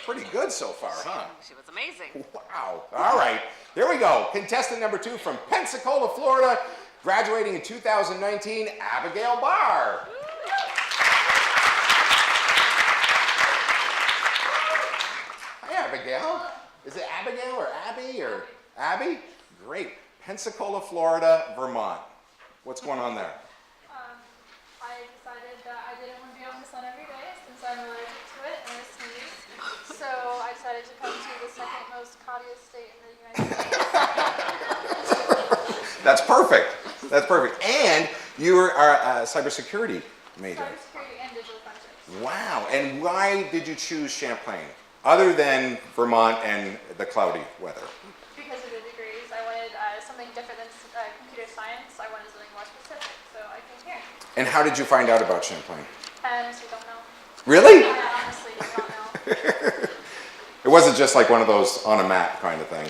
C: Pretty good so far, huh?
R: She was amazing.
C: Wow. All right. Here we go. Contestant number 2 from Pensacola, Florida, graduating in 2019, Abigail Barr. Hi, Abigail. Is it Abigail or Abby or Abby? Great. Pensacola, Florida, Vermont. What's going on there?
T: I decided that I didn't want to be on the sun every day since I'm allergic to it and I sneeze. So I decided to come to the second most cloudiest state in the United States.
C: That's perfect. That's perfect. And you are a cybersecurity major.
T: Cybersecurity and digital forensics.
C: Wow. And why did you choose Champlain, other than Vermont and the cloudy weather?
T: Because of the degrees, I wanted something different than computer science. I wanted something more specific, so I came here.
C: And how did you find out about Champlain?
T: I honestly don't know.
C: Really?
T: I honestly do not know.
C: It wasn't just like one of those on a map kind of thing.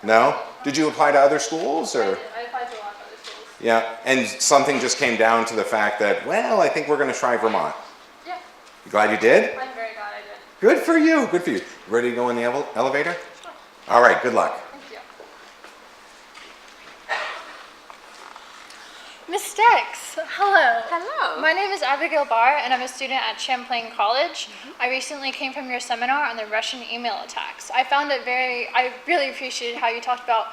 C: No? Did you apply to other schools or?
T: I applied to a lot of other schools.
C: Yeah, and something just came down to the fact that, well, I think we're going to try Vermont.
T: Yeah.
C: You glad you did?
T: I'm very glad I did.
C: Good for you. Good for you. Ready to go in the elevator?
T: Sure.
C: All right. Good luck.
T: Thank you.
U: Miss Starks, hello.
R: Hello.
U: My name is Abigail Barr, and I'm a student at Champlain College. I recently came from your seminar on the Russian email attacks. I found it I really appreciated how you talked about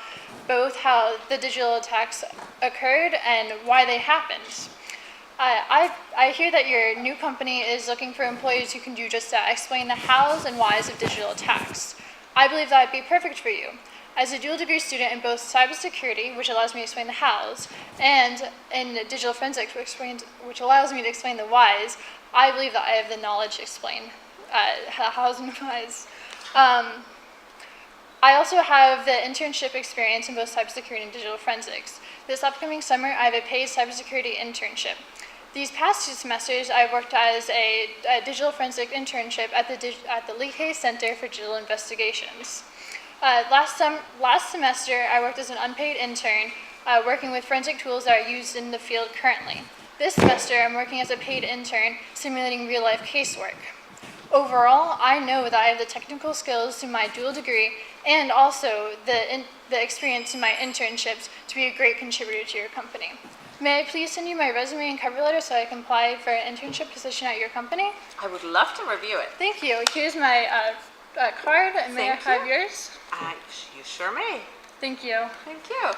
U: both how the digital attacks occurred and why they happened. I hear that your new company is looking for employees who can do just that, explain the hows and whys of digital attacks. I believe that would be perfect for you. As a dual degree student in both cybersecurity, which allows me to explain the hows, and in digital forensics, which allows me to explain the whys, I believe that I have the knowledge to explain hows and whys. I also have the internship experience in both cybersecurity and digital forensics. This upcoming summer, I have a paid cybersecurity internship. These past 2 semesters, I worked as a digital forensic internship at the Lee Hay Center for Digital Investigations. Last semester, I worked as an unpaid intern, working with forensic tools that are used in the field currently. This semester, I'm working as a paid intern, simulating real-life casework. Overall, I know that I have the technical skills through my dual degree and also the experience in my internships to be a great contributor to your company. May I please send you my resume and cover letter so I can apply for an internship position at your company?
R: I would love to review it.
U: Thank you. Here's my card. May I have yours?
R: You sure may.
U: Thank you.
R: Thank you.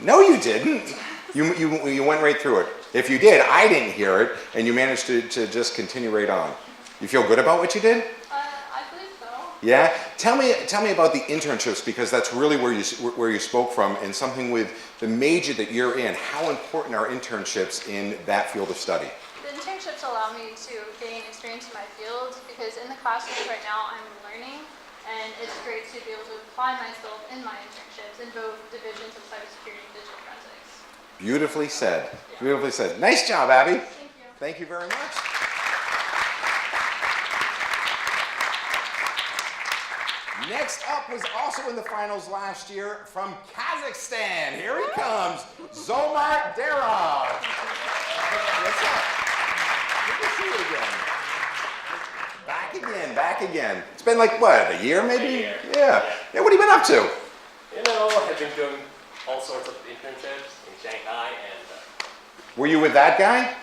C: No, you didn't. You went right through it. If you did, I didn't hear it, and you managed to just continue right on. You feel good about what you did?
U: I believe so.
C: Yeah. Tell me about the internships, because that's really where you spoke from, and something with the major that you're in. How important are internships in that field of study?
U: The internships allow me to gain experience in my field because in the classroom right now I'm learning, and it's great to be able to apply myself in my internships in both divisions of cybersecurity and digital forensics.
C: Beautifully said. Beautifully said. Nice job, Abby. Thank you. Thank you very much. Next up was also in the finals last year from Kazakhstan. Here he comes, Zomar Derov. What's up? Good to see you again. Back again. It's been like, what, a year maybe?
B: A year.
C: Yeah. What have you been up to?
B: You know, I've been doing all sorts of internships in Shanghai and...
C: Were you with that guy?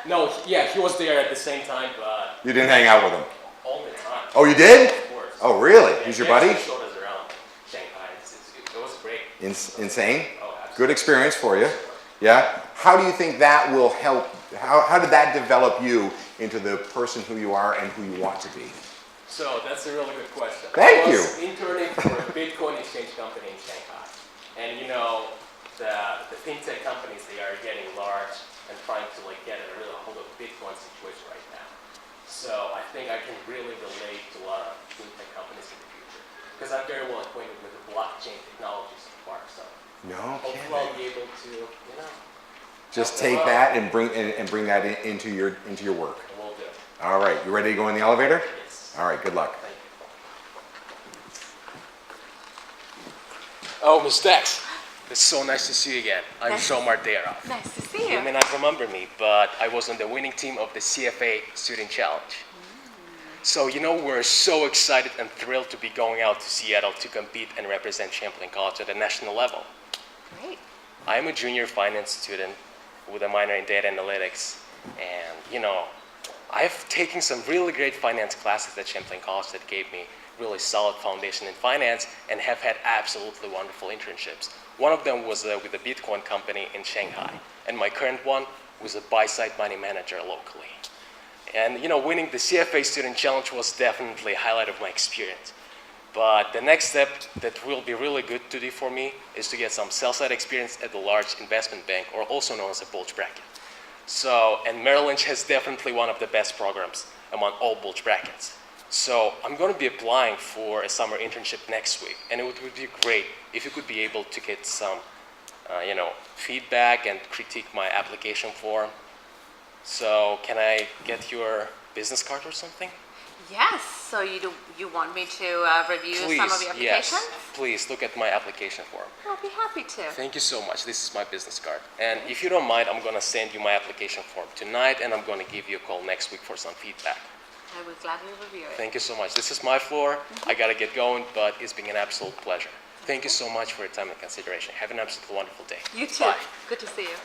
B: No, yeah, he was there at the same time, but...
C: You didn't hang out with him?
B: All the time.
C: Oh, you did?
B: Of course.
C: Oh, really?
B: Yeah,
C: He's your
B: he
C: buddy?
B: actually showed us around Shanghai. It was great.
C: Insane?
B: Oh, absolutely.
C: Good experience for you. Yeah? How do you think that will help? How did that develop you into the person who you are and who you want to be?
B: So that's a really good question.
C: Thank you.
B: I was interning for a Bitcoin exchange company in Shanghai. And you know, the fintech companies, they are getting large and trying to like get a real hold of Bitcoin situation right now. So I think I can really relate to a lot of fintech companies in the future. Because I'm very well acquainted with the blockchain technology so far. So
C: No
B: hopefully
C: kidding.
B: I'll be able to, you know.
C: Just take that and bring that into your work.
B: Will do.
C: All right, you ready to go in the elevator?
B: Yes.
C: All right, good luck.
B: Thank you. Oh, Ms. Dex, it's so nice to see you again. I'm Zomar Derov.
R: Nice to see you.
B: You may not remember me, but I was on the winning team of the CFA Student Challenge. So, you know, we're so excited and thrilled to be going out to Seattle to compete and represent Champlain College at the national level.
R: Great.
B: I'm a junior finance student with a minor in data analytics, and, you know, I've taken some really great finance classes at Champlain College that gave me really solid foundation in finance and have had absolutely wonderful internships. One of them was with a Bitcoin company in Shanghai, and my current one was a buy-side money manager locally. And you know, winning the CFA Student Challenge was definitely a highlight of my experience. But the next step that will be really good to do for me is to get some sell-side experience at the large investment bank, or also known as a bulge bracket. So, and Merrill Lynch has definitely one of the best programs among all bulge brackets. So I'm going to be applying for a summer internship next week, and it would be great if you could be able to get some, you know, feedback and critique my application form. So can I get your business card or something?
R: Yes. So you want me to review
B: Please,
R: some of the application?
B: yes. Please look at my application form.
R: I'll be happy to.
B: Thank you so much. This is my business card. And if you don't mind, I'm going to send you my application form tonight, and I'm going to give you a call next week for some feedback.
R: I will gladly review it.
B: Thank you so much. This is my floor. I got to get going, but it's been an absolute pleasure. Thank you so much for your time and consideration. Have an absolutely wonderful day.
R: You too.
B: Bye.
R: Good to see you.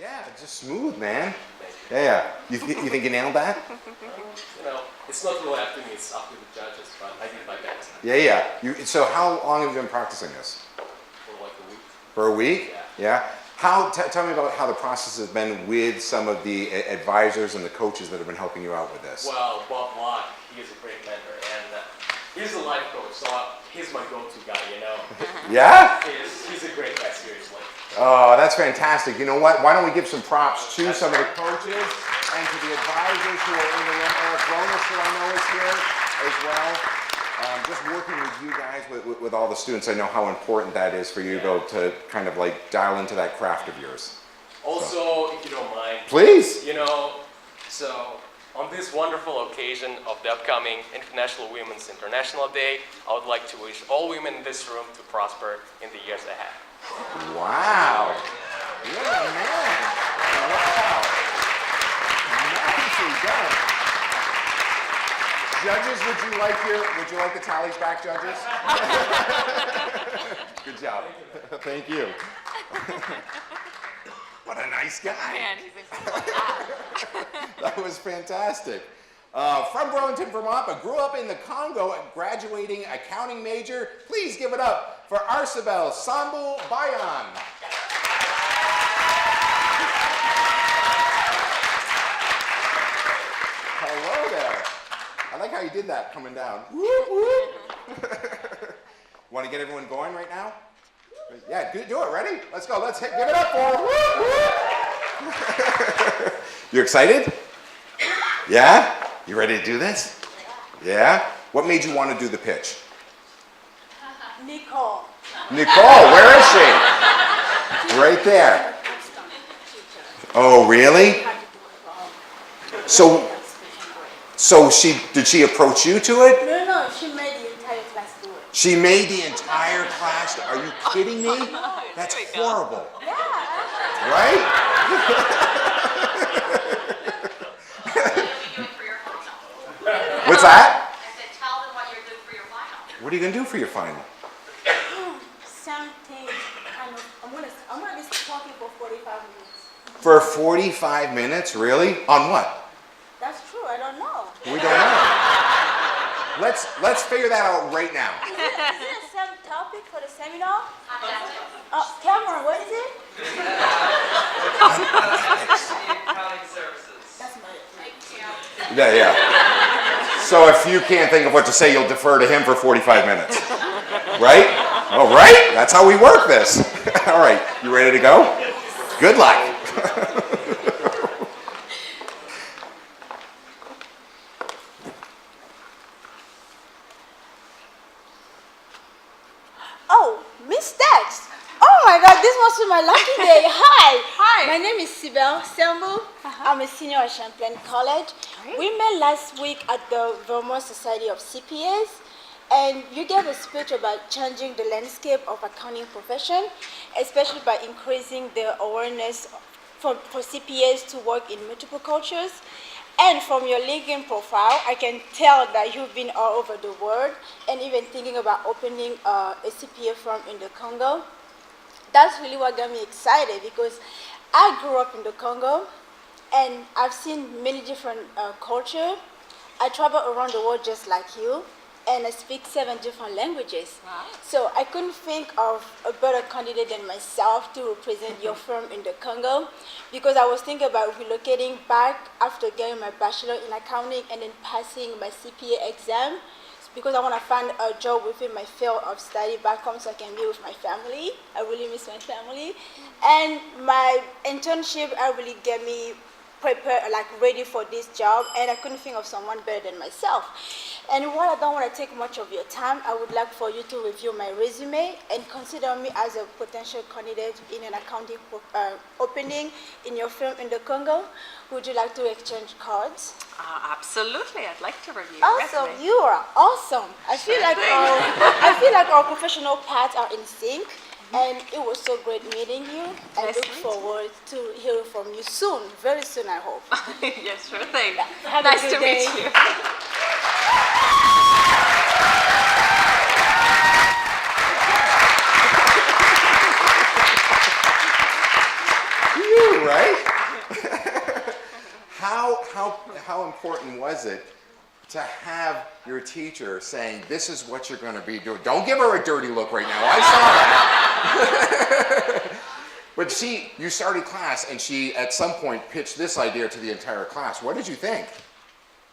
C: Yeah, just smooth, man. Yeah. You think you nailed that?
B: You know, it's not really up to me. It's up to the judges, but I did my best.
C: Yeah. So how long have you been practicing this?
B: For like a week.
C: For a week? Yeah. Tell me about how the process has been with some of the advisors and the coaches that have been helping you out with this.
B: Well, Bob Locke, he is a great mentor, and he's a life coach, so he's my go-to guy, you know.
C: Yeah?
B: He's a great guy, seriously.
C: Oh, that's fantastic. You know what? Why don't we give some props to some of the coaches and to the advisors who are in the room. Eric Ronas, who I know is here as well. Just working with you guys, with all the students, I know how important that is for you to go to kind of like dial into that craft of yours.
B: Also, if you don't mind.
C: Please.
B: You know, so On this wonderful occasion of the upcoming International Women's International Day, I would like to wish all women in this room to prosper in the years ahead.
C: Wow. Yeah, man. Wow. Nicely done. Judges, would you like the tallies back, judges? Good job. Thank you. What a nice guy.
S: Man, he's incredible.
C: That was fantastic. From Burlington, Vermont, but grew up in the Congo, graduating accounting major. Please give it up for Arsabel Sambul Bayan. Hello there. I like how you did that coming down. Whoop, whoop. Want to get everyone going right now? Yeah, do it. Ready? Let's go. Give it up for her. Whoop, whoop. You excited? Yeah? You ready to do this? Yeah? What made you want to do the pitch?
D: Nicole.
C: Nicole, where is she? Right there. Oh, really? So did she approach you to it?
D: No, she made the entire class do it.
C: She made the entire class. Are you kidding me? That's horrible.
D: Yeah.
C: Right? What's that?
D: I said, tell them what you're doing for your final.
C: What are you going to do for your final?
D: Something kind of, I'm gonna be talking for 45 minutes.
C: For 45 minutes? Really? On what?
D: That's true, I don't know.
C: We don't know. Let's figure that out right now.
D: Is it the same topic for the seminar? Cameron, what is it?
P: Accounting services.
D: That's my
C: Yeah. So if you can't think of what to say, you'll defer to him for 45 minutes. Right? All right. That's how we work this. All right. You ready to go? Good luck.
D: Oh, Miss Dex. Oh my God, this must be my lucky day. Hi.
T: Hi.
D: My name is Sibel Sembu. I'm a senior at Champlain College. We met last week at the Vermont Society of CPAs, and you gave a speech about changing the landscape of accounting profession, especially by increasing the awareness for CPAs to work in multiple cultures. And from your LinkedIn profile, I can tell that you've been all over the world and even thinking about opening a CPA firm in the Congo. That's really what got me excited because I grew up in the Congo and I've seen many different cultures. I travel around the world just like you, and I speak 7 different languages.
T: Wow.
D: So I couldn't think of a better candidate than myself to represent your firm in the Congo, because I was thinking about relocating back after getting my bachelor in accounting and then passing my CPA exam, because I want to find a job within my field of study back home so I can be with my family. I really miss my family. And my internship really get me prepared, like ready for this job, and I couldn't think of someone better than myself. And while I don't want to take much of your time, I would like for you to review my resume and consider me as a potential candidate in an accounting opening in your firm in the Congo. Would you like to exchange cards?
S: Absolutely, I'd like to review.
D: Awesome, you are awesome. I feel like our professional paths are in sync. And it was so great meeting you. I look forward to hearing from you soon, very soon, I hope.
S: Yes, sure thing.
D: Have
S: nice
D: a good
S: to
D: day.
S: meet you.
C: You, right? How important was it to have your teacher saying, this is what you're going to be doing? Don't give her a dirty look right now. I saw that. But see, you started class, and she, at some point, pitched this idea to the entire class. What did you think?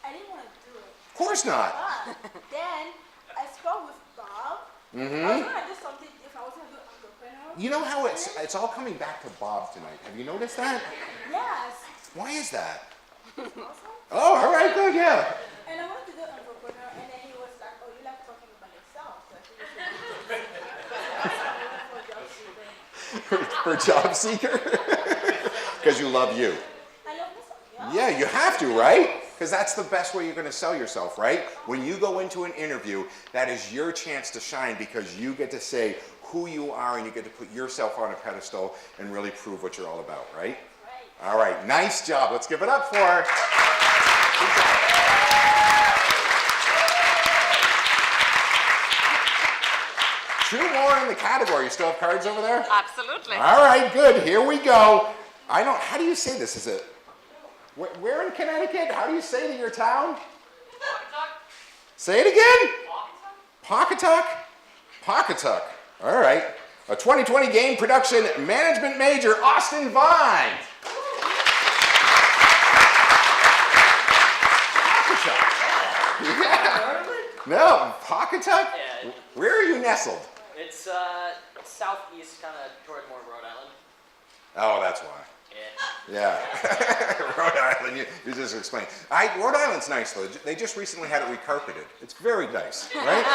D: I didn't want to do it.
C: Of course not.
D: But then I spoke with Bob.
C: Mm-hmm.
D: I was going to do something different. I was going to do entrepreneur.
C: You know how it's all coming back to Bob tonight. Have you noticed that?
D: Yes.
C: Why is that?
D: It's awesome.
C: Oh, all right, good, yeah.
D: And I wanted to do entrepreneur, and then he was like, oh, you like talking about yourself. So I think
C: For job seeker? Because you love you.
D: I love myself.
C: Yeah, you have to, right? Because that's the best way you're going to sell yourself, right? When you go into an interview, that is your chance to shine because you get to say who you are and you get to put yourself on a pedestal and really prove what you're all about, right? All right, nice job. Let's give it up for her. Two more in the category. You still have cards over there?
R: Absolutely.
C: All right, good. Here we go. How do you say this? Is it, where in Connecticut? How do you say to your town? Say it again? Pawcatuck? Pawcatuck. All right. A 2020 game production management major, Austin Vine. Pawcatuck. Yeah. No, Pawcatuck?
E: Yeah.
C: Where are you nestled?
E: It's southeast, kind of toward more Rhode Island.
C: Oh, that's why.
E: Yeah.
C: Yeah. Rhode Island, you just explained. Rhode Island's nice, though. They just recently had it recarpeted. It's very nice, right?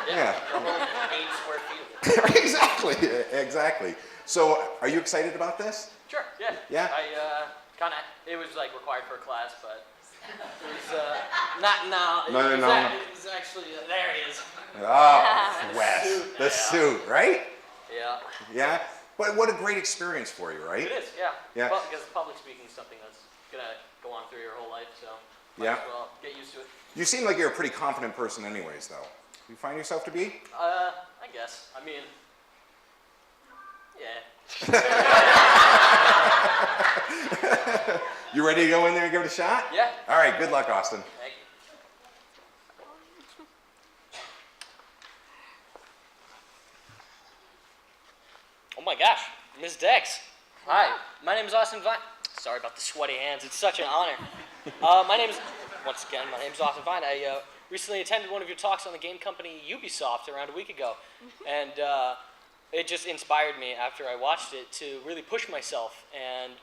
C: Yeah.
E: 8 square feet.
C: Exactly, exactly. So, are you excited about this?
E: Sure, yeah.
C: Yeah?
E: It was like required for a class, but it was not now.
C: No.
E: It was actually, there he is.
C: Oh, Wes,
E: suit.
C: the suit, right?
E: Yeah.
C: Yeah? But what a great experience for you, right?
E: It is, yeah.
C: Yeah.
E: Well, because public speaking is something that's going to go on through your whole life, so might
C: Yeah.
E: as well get used to it.
C: You seem like you're a pretty confident person anyways, though. You find yourself to be?
E: I guess. I mean, yeah.
C: You ready to go in there and give it a shot?
E: Yeah.
C: All right, good luck, Austin.
E: Thank you. Oh my gosh, Ms. Dex. Hi, my name is Austin Vine. Sorry about the sweaty hands, it's such an honor. My name is Austin Vine. I recently attended one of your talks on the game company Ubisoft around a week ago. And it just inspired me after I watched it to really push myself and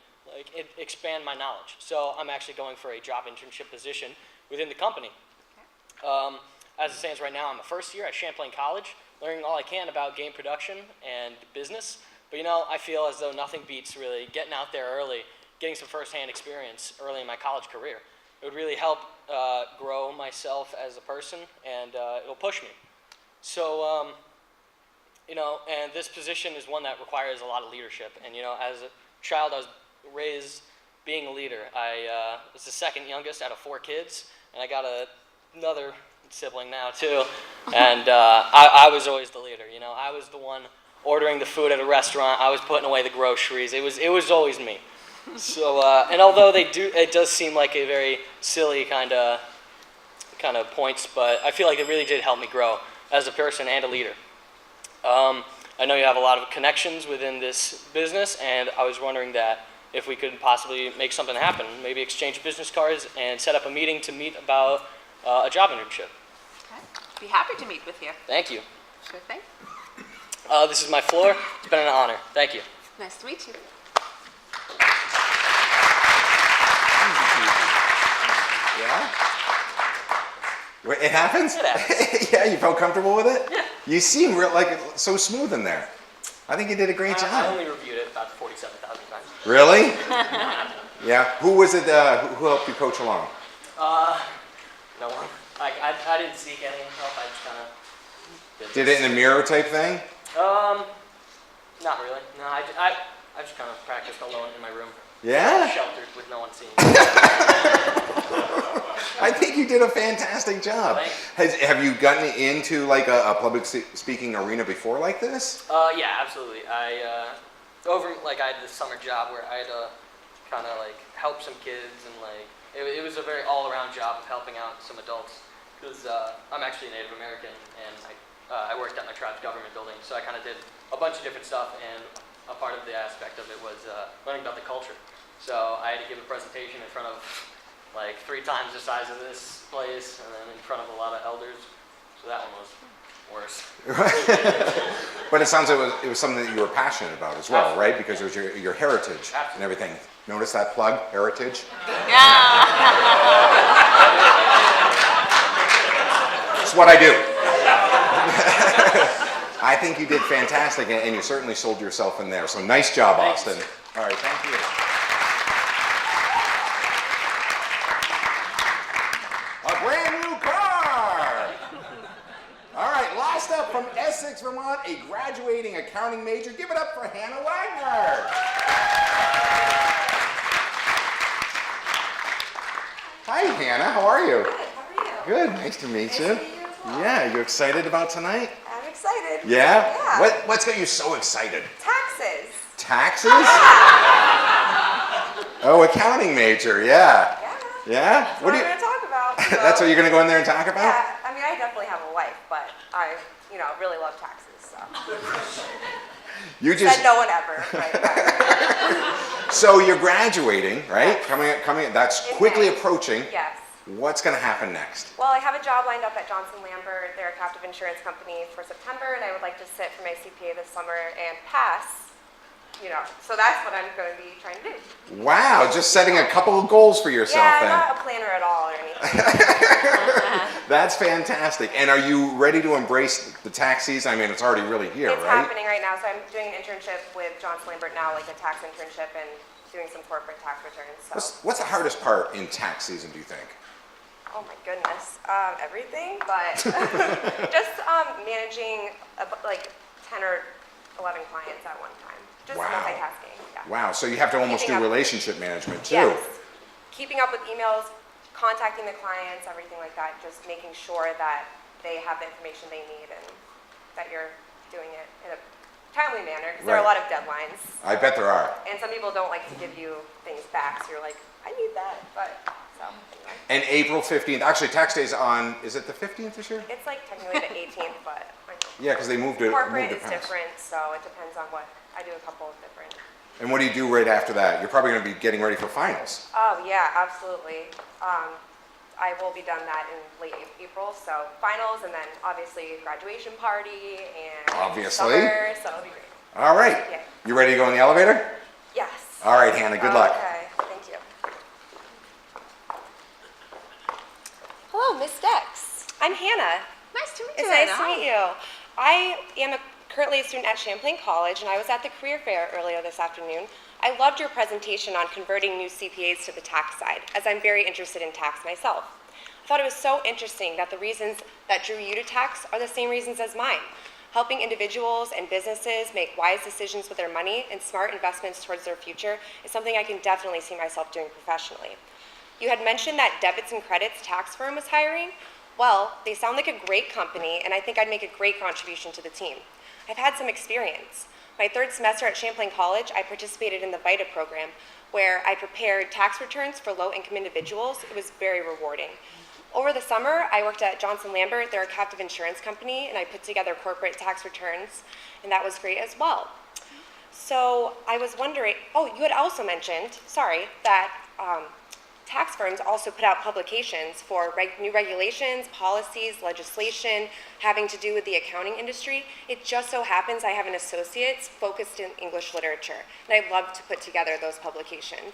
E: expand my knowledge. So I'm actually going for a job internship position within the company. As it stands right now, I'm a first year at Champlain College, learning all I can about game production and business. But I feel as though nothing beats really getting out there early, getting some firsthand experience early in my college career. It would really help grow myself as a person, and it'll push me. So, and this position is one that requires a lot of leadership. And, as a child, I was raised being a leader. I was the second youngest out of 4 kids, and I got another sibling now, too. And I was always the leader. I was the one ordering the food at a restaurant. I was putting away the groceries. It was always me. So, and although it does seem like a very silly kind of points, but I feel like it really did help me grow as a person and a leader. I know you have a lot of connections within this business, and I was wondering that if we could possibly make something happen, maybe exchange business cards and set up a meeting to meet about a job internship.
R: Okay. Be happy to meet with you.
E: Thank you.
R: Sure thing.
E: This is my floor. It's been an honor. Thank you.
R: Nice to meet you.
C: Yeah? It happens?
E: It happens.
C: Yeah, you felt comfortable with it?
E: Yeah.
C: You seem so smooth in there. I think you did a great
E: I
C: job.
E: only reviewed it about 47,000 times.
C: Really? Yeah. Who was it? Who helped you coach along?
E: No one. I didn't seek any help. I just kind of
C: Did it in a mirror type thing?
E: Not really. No, I just kind of practiced alone in my room.
C: Yeah?
E: Sheltered with no one seeing me.
C: I think you did a fantastic job. Have you gotten into a public speaking arena before like this?
E: Yeah, absolutely. I had this summer job where I had to kind of help some kids, and it was a very all-around job of helping out some adults, because I'm actually a Native American, and I worked at my tribe's government building, so I kind of did a bunch of different stuff, and a part of the aspect of it was learning about the culture. So I had to give a presentation in front of 3 times the size of this place, and then in front of a lot of elders. So that one was worse.
C: But it sounds like it was something that you were passionate about as well, right? Because it was your heritage and everything. Notice that plug, heritage?
R: Yeah.
C: That's what I do. I think you did fantastic, and you certainly sold yourself in there. So nice job, Austin. All right, thank you. Essex, Vermont, a graduating accounting major. Give it up for Hannah Wagner. Hi, Hannah. How are you?
F: Good. How are you?
C: Good. Nice to meet you.
F: Nice to meet you as well.
C: Yeah. You excited about tonight?
F: I'm excited.
C: Yeah.
F: Yeah.
C: What's got you so excited?
F: Taxes.
C: Taxes? Oh, accounting major. Yeah. Yeah.
F: That's what I'm going to talk about. So.
C: That's what you're going to go in there and talk about?
F: Yeah. I mean, I definitely have a life, but I, really love taxes. So.
C: You just
F: Said no one ever. Right?
C: So you're graduating, right?
F: Yes.
C: Coming. That's
F: In
C: quickly
F: May.
C: approaching.
F: Yes.
C: What's going to happen next?
F: Well, I have a job lined up at Johnson Lambert. They're a captive insurance company for September, and I would like to sit for my CPA this summer and pass. So that's what I'm going to be trying to do.
C: Wow, just setting a couple of goals for yourself
F: Yeah,
C: then.
F: I'm not a planner at all or anything.
C: That's fantastic. And are you ready to embrace the tax season? I mean, it's already really here,
F: It's
C: right?
F: happening right now. So I'm doing an internship with Johnson Lambert now, like a tax internship, and doing some corporate tax returns. So.
C: What's the hardest part in tax season, do you think?
F: Oh my goodness, everything, but just managing like 10 or 11 clients at one time. Just
C: Wow.
F: multitasking. Yeah.
C: Wow, so you have to almost
F: Keeping
C: do
F: up.
C: relationship management too.
F: Yes. Keeping up with emails, contacting the clients, everything like that, just making sure that they have the information they need and that you're doing it in a timely manner, because there are a
C: Right.
F: lot of deadlines.
C: I bet there are.
F: And some people don't like to give you things back, so you're like, I need that, but, so, anyway.
C: And April 15th, actually tax day's on, is it the 15th this year?
F: It's like technically the 18th, but I know.
C: Yeah, because they moved it.
F: Corporate
C: moved
F: is
C: it past.
F: different, so it depends on what, I do a couple of different.
C: And what do you do right after that? You're probably going to be getting ready for finals.
F: Oh, yeah, absolutely. I will be done that in late April, so finals, and then obviously graduation party and
C: Obviously.
F: summer, so it'll be great.
C: All right.
F: Yeah.
C: You ready to go in the elevator?
F: Yes.
C: All right, Hannah, good luck.
F: Okay, thank you. Hello, Miss Dex. I'm Hannah.
R: Nice to meet
F: It's
R: you.
F: nice
R: Hannah.
F: to meet you. I am currently a student at Champlain College, and I was at the career fair earlier this afternoon. I loved your presentation on converting new CPAs to the tax side, as I'm very interested in tax myself. I thought it was so interesting that the reasons that drew you to tax are the same reasons as mine. Helping individuals and businesses make wise decisions with their money and smart investments towards their future is something I can definitely see myself doing professionally. You had mentioned that Debits and Credits tax firm was hiring. Well, they sound like a great company, and I think I'd make a great contribution to the team. I've had some experience. My third semester at Champlain College, I participated in the VITA program, where I prepared tax returns for low-income individuals. It was very rewarding. Over the summer, I worked at Johnson Lambert. They're a captive insurance company, and I put together corporate tax returns, and that was great as well. So I was wondering, you had also mentioned, that tax firms also put out publications for new regulations, policies, legislation having to do with the accounting industry. It just so happens I have an associate's focused in English literature, and I'd love to put together those publications.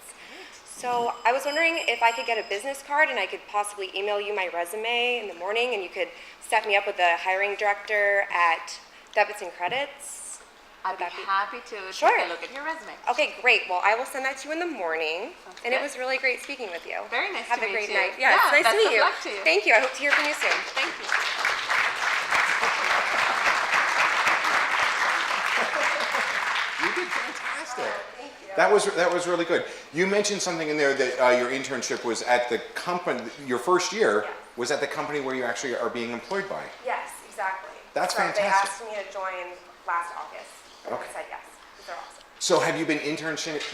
F: So I was wondering if I could get a business card and I could possibly email you my resume in the morning, and you could set me up with the hiring director at Debits and Credits.
R: I'd be happy to
F: Sure.
R: take a look at your resume.
F: Okay, great. Well, I will send that to you in the morning. And it
R: good.
F: was really great speaking with you.
R: Very nice
F: Have
R: to
F: a
R: meet
F: great
R: you.
F: night. Yeah, it's
R: Yeah,
F: nice to
R: best
F: meet
R: of
F: you.
R: luck to you.
F: Thank you. I hope to hear from you soon.
R: Thank you.
C: You did fantastic. That was really good. You mentioned something in there that your internship was at the company. Your first year was at the company where you actually are being employed by.
F: Yes, exactly.
C: That's
F: so They
C: fantastic.
F: asked me to join last August. And
C: Okay.
F: I said yes. They're awesome.
C: So have you been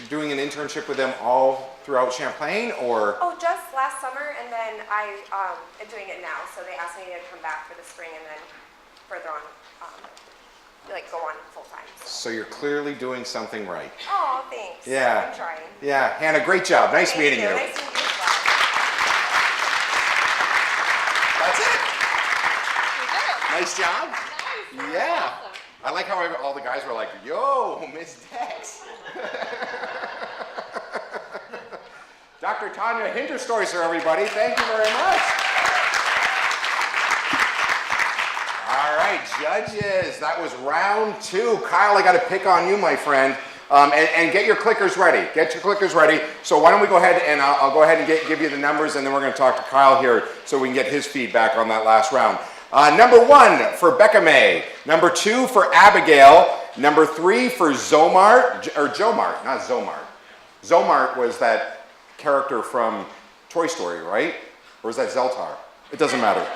C: doing an internship with them all throughout Champlain, or?
F: Oh, just last summer, and then I am doing it now. So they asked me to come back for the spring and then further on, go on full time.
C: So you're clearly doing something right.
F: Oh, thanks.
C: Yeah.
F: I'm trying.
C: Yeah, Hannah, great job. Nice
F: Thank
C: meeting you.
F: Nice to meet you as well.
C: That's it.
R: We did it.
C: Nice job.
R: Nice.
C: Yeah.
R: Awesome.
C: I like how all the guys were like, yo, Miss Dex. Dr. Tanya Hinterstoiser, everybody. Thank you very much. All right, judges. That was round 2. Kyle, I got to pick on you, my friend. And get your clickers ready. Get your clickers ready. So why don't we go ahead and I'll go ahead and give you the numbers, and then we're going to talk to Kyle here so we can get his feedback on that last round. Number 1 for Becca May. Number 2 for Abigail. Number 3 for Zomart, or Jomart, not Zomart. Zomart was that character from Toy Story, right? Or was that Zeltar? It doesn't matter.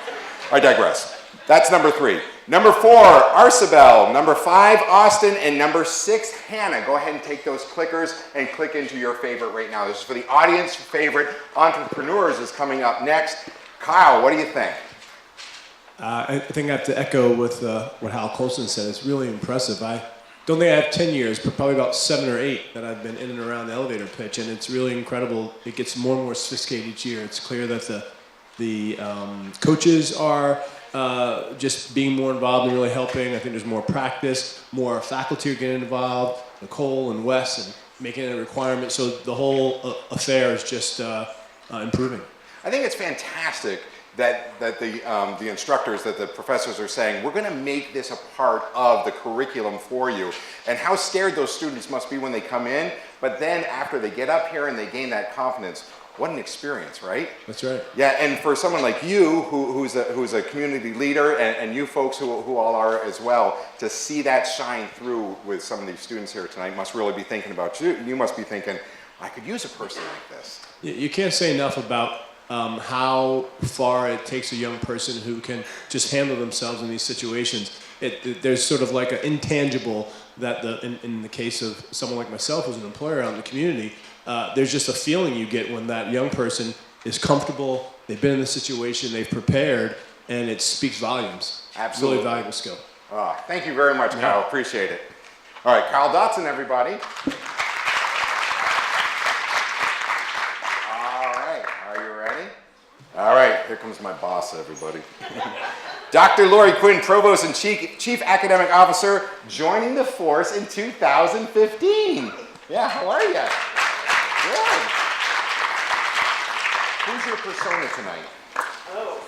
C: I digress. That's number 3. Number 4, Arsabel. Number 5, Austin. And number 6, Hannah. Go ahead and take those clickers and click into your favorite right now. This is for the audience favorite. Entrepreneurs is coming up next. Kyle, what do you think?
G: I think I have to echo with what Hal Colson said. It's really impressive. I don't think I have 10 years, but probably about 7 or 8 that I've been in and around the elevator pitch, and it's really incredible. It gets more and more sophisticated each year. It's clear that the coaches are just being more involved and really helping. I think there's more practice, more faculty are getting involved, Nicole and Wes, and making it a requirement. So the whole affair is just improving.
C: I think it's fantastic that the instructors, that the professors are saying, we're going to make this a part of the curriculum for you. And how scared those students must be when they come in, but then after they get up here and they gain that confidence, what an experience, right?
G: That's right.
C: Yeah, and for someone like you, who's a community leader, and you folks who all are as well, to see that shine through with some of these students here tonight must really be thinking about you. You must be thinking, I could use a person like this.
G: You can't say enough about how far it takes a young person who can just handle themselves in these situations. There's sort of like an intangible that in the case of someone like myself who's an employer out in the community, there's just a feeling you get when that young person is comfortable, they've been in the situation, they've prepared, and it speaks volumes.
C: Absolutely.
G: Really valuable skill.
C: Oh, thank you very much, Kyle. Appreciate it. All right, Kyle Dotson, everybody. All right, here comes my boss, everybody. Dr. Lori Quinn, Provost and Chief Academic Officer, joining the force in 2015. Yeah, how are you? Good. Who's your persona tonight?
V: Oh,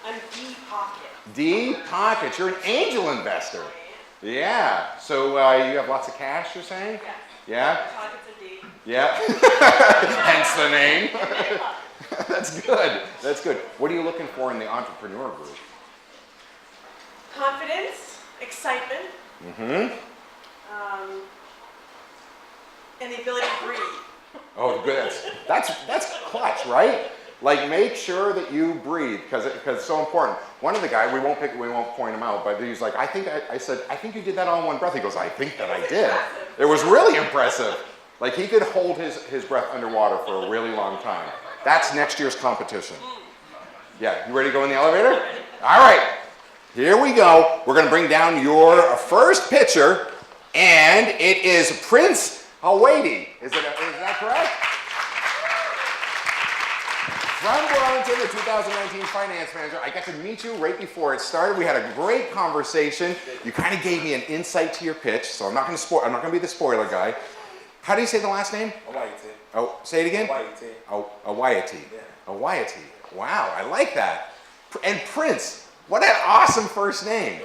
V: I'm D Pocket.
C: D Pocket, you're an angel investor. Yeah, so you have lots of cash, you're saying?
V: Yes.
C: Yeah?
V: Pockets of D.
C: Yeah. Hence the name. That's good. That's good. What are you looking for in the entrepreneur group?
V: Confidence, excitement,
C: Mm-hmm.
V: and the ability to breathe.
C: Oh, good. That's clutch, right? Like, make sure that you breathe, because it's so important. One of the guys, we won't point him out, but he's like, I said, I think you did that all in one breath. He goes, I think that I did. It was really impressive. Like, he could hold his breath underwater for a really long time. That's next year's competition. Yeah, you ready to go in the elevator? All right, here we go. We're going to bring down your first pitcher, and it is Prince Hawaii. Is that correct? From Burlington, the 2019 finance manager. I got to meet you right before it started. We had a great conversation. You kind of gave me an insight to your pitch, so I'm not going to be the spoiler guy. How do you say the last name?
W: Hawaii.
C: Oh, say it again?
W: Hawaii.
C: Oh, Awaiati. Yeah. Awaiati. Wow, I like that. And Prince, what an awesome first name.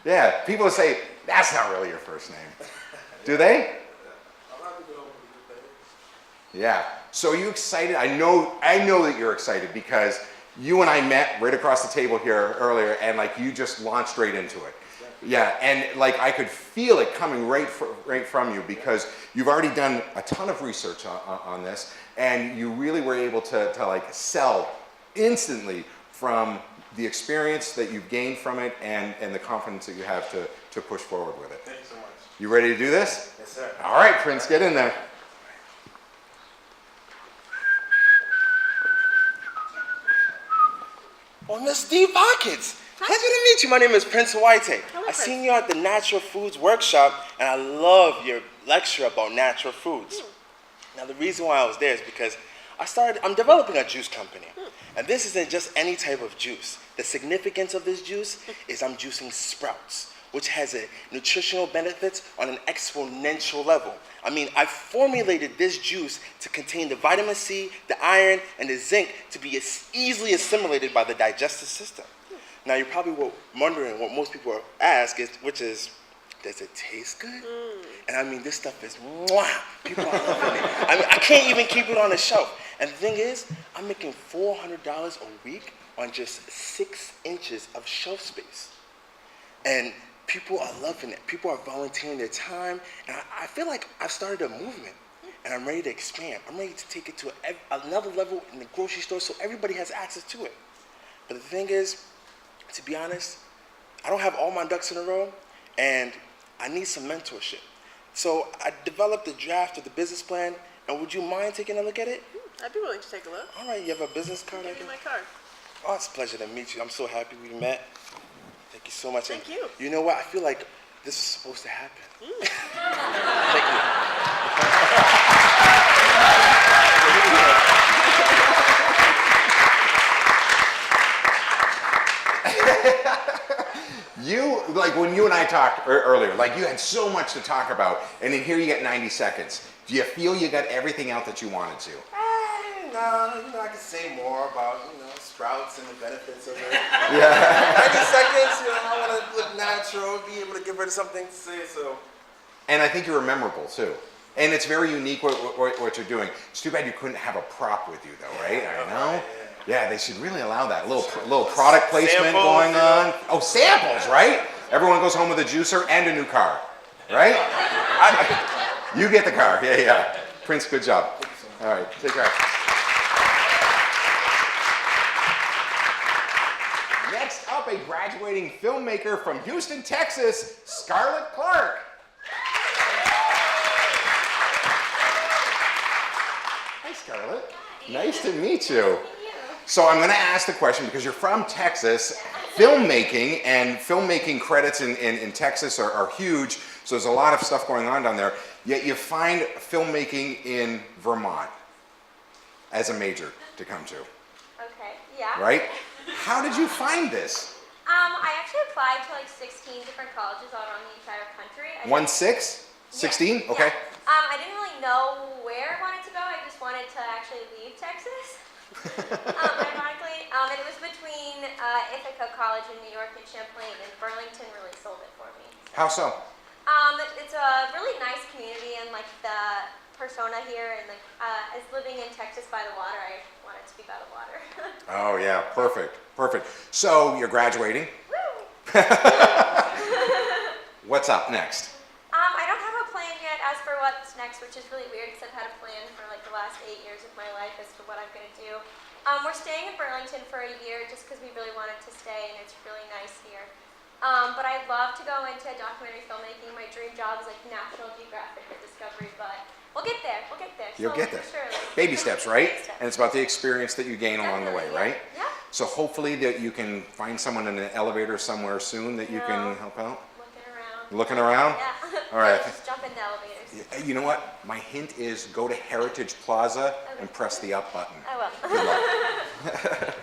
C: Yeah, people say, that's not really your first name. Do they? Yeah. So are you excited? I know that you're excited because you and I met right across the table here earlier, and like you just launched right into it. Yeah, and like I could feel it coming right from you because you've already done a ton of research on this, and you really were able to like sell instantly from the experience that you've gained from it and the confidence that you have to push forward with it.
W: Thank you so much.
C: You ready to do this?
W: Yes, sir.
C: All right, Prince, get in there.
W: Oh, Miss Steve Pockets. Pleasure to meet you. My name is Prince Hawaii. I seen you at the Natural Foods Workshop, and I love your lecture about natural foods. Now, the reason why I was there is because I'm developing a juice company. And this isn't just any type of juice. The significance of this juice is I'm juicing sprouts, which has a nutritional benefits on an exponential level. I mean, I formulated this juice to contain the vitamin C, the iron, and the zinc to be as easily assimilated by the digestive system. Now, you're probably wondering what most people ask, which is, does it taste good? And I mean, this stuff is mwah. People are loving it. I mean, I can't even keep it on the shelf. And the thing is, I'm making $400 a week on just 6 inches of shelf space. And people are loving it. People are volunteering their time. And I feel like I've started a movement. And I'm ready to expand. I'm ready to take it to another level in the grocery store so everybody has access to it. But the thing is, to be honest, I don't have all my ducks in a row, and I need some mentorship. So I developed a draft of the business plan, and would you mind taking a look at it?
V: I'd be willing to take a look.
W: All right, you have a business card?
V: Give me my card.
W: Oh, it's a pleasure to meet you. I'm so happy we met. Thank you so much.
V: Thank you.
W: You know what? I feel like this is supposed to happen.
C: You, like when you and I talked earlier, like you had so much to talk about, and then here you get 90 seconds. Do you feel you got everything out that you wanted to?
W: No, I could say more about, sprouts and the benefits of it.
C: Yeah.
W: 90 seconds, I want to look natural, be able to give her something to say, so.
C: And I think you were memorable too. And it's very unique what you're doing. It's too bad you couldn't have a prop with you though, right? I know. Yeah, they should really allow that. Little product placement
W: samples,
C: going on. Oh, samples, right? Everyone goes home with a juicer and a new car, right? You get the car. Yeah. Prince, good job. All right, take care. Next up, a graduating filmmaker from Houston, Texas, Scarlett Clark. Hi, Scarlett. Nice to meet you. So I'm going to ask the question because you're from Texas. Filmmaking and filmmaking credits in Texas are huge. So there's a lot of stuff going on down there. Yet you find filmmaking in Vermont as a major to come to.
I: Okay, yeah.
C: Right? How did you find this?
I: I actually applied to like 16 different colleges all around the entire country. 16? Yeah.
C: Okay.
I: Yeah. I didn't really know where I wanted to go. I just wanted to actually leave Texas. Ironically, and it was between Ithaca College in New York and Champlain, and Burlington really sold it for me.
C: How so?
I: It's a really nice community, and like the persona here, and like as living in Texas by the water, I wanted to be by the water.
C: Oh yeah, perfect. So you're graduating.
I: Woo!
C: What's up next?
I: I don't have a plan yet as for what's next, which is really weird because I've had a plan for like the last 8 years of my life as to what I'm going to do. We're staying in Burlington for a year just because we really wanted to stay, and it's really nice here. But I'd love to go into documentary filmmaking. My dream job is like National Geographic or Discovery, but we'll get there.
C: You'll get there.
I: For sure, like,
C: Baby steps, right?
I: Baby steps.
C: And it's about the experience that you gain along the way, right?
I: Yeah.
C: So hopefully that you can find someone in an elevator somewhere soon that you can help out. Looking around?
I: Yeah.
C: All right.
I: Just jump into elevators.
C: You know what? My hint is go to Heritage Plaza and press the up button.
I: I will.
C: Good luck.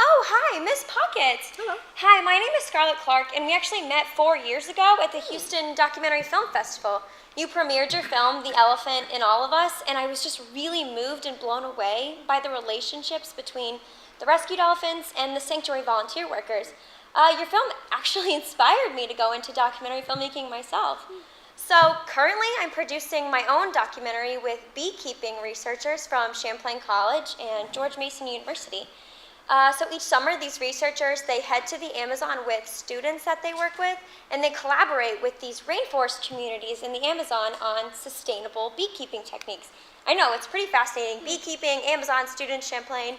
F: Oh, hi, Miss Pockets. Hello. Hi, my name is Scarlett Clark, and we actually met 4 years ago at the Houston Documentary Film Festival. You premiered your film, The Elephant in All of Us, and I was just really moved and blown away by the relationships between the rescued elephants and the sanctuary volunteer workers. Your film actually inspired me to go into documentary filmmaking myself. So currently I'm producing my own documentary with beekeeping researchers from Champlain College and George Mason University. So each summer, these researchers, they head to the Amazon with students that they work with, and they collaborate with these rainforest communities in the Amazon on sustainable beekeeping techniques. I know, it's pretty fascinating. Beekeeping, Amazon, students, Champlain.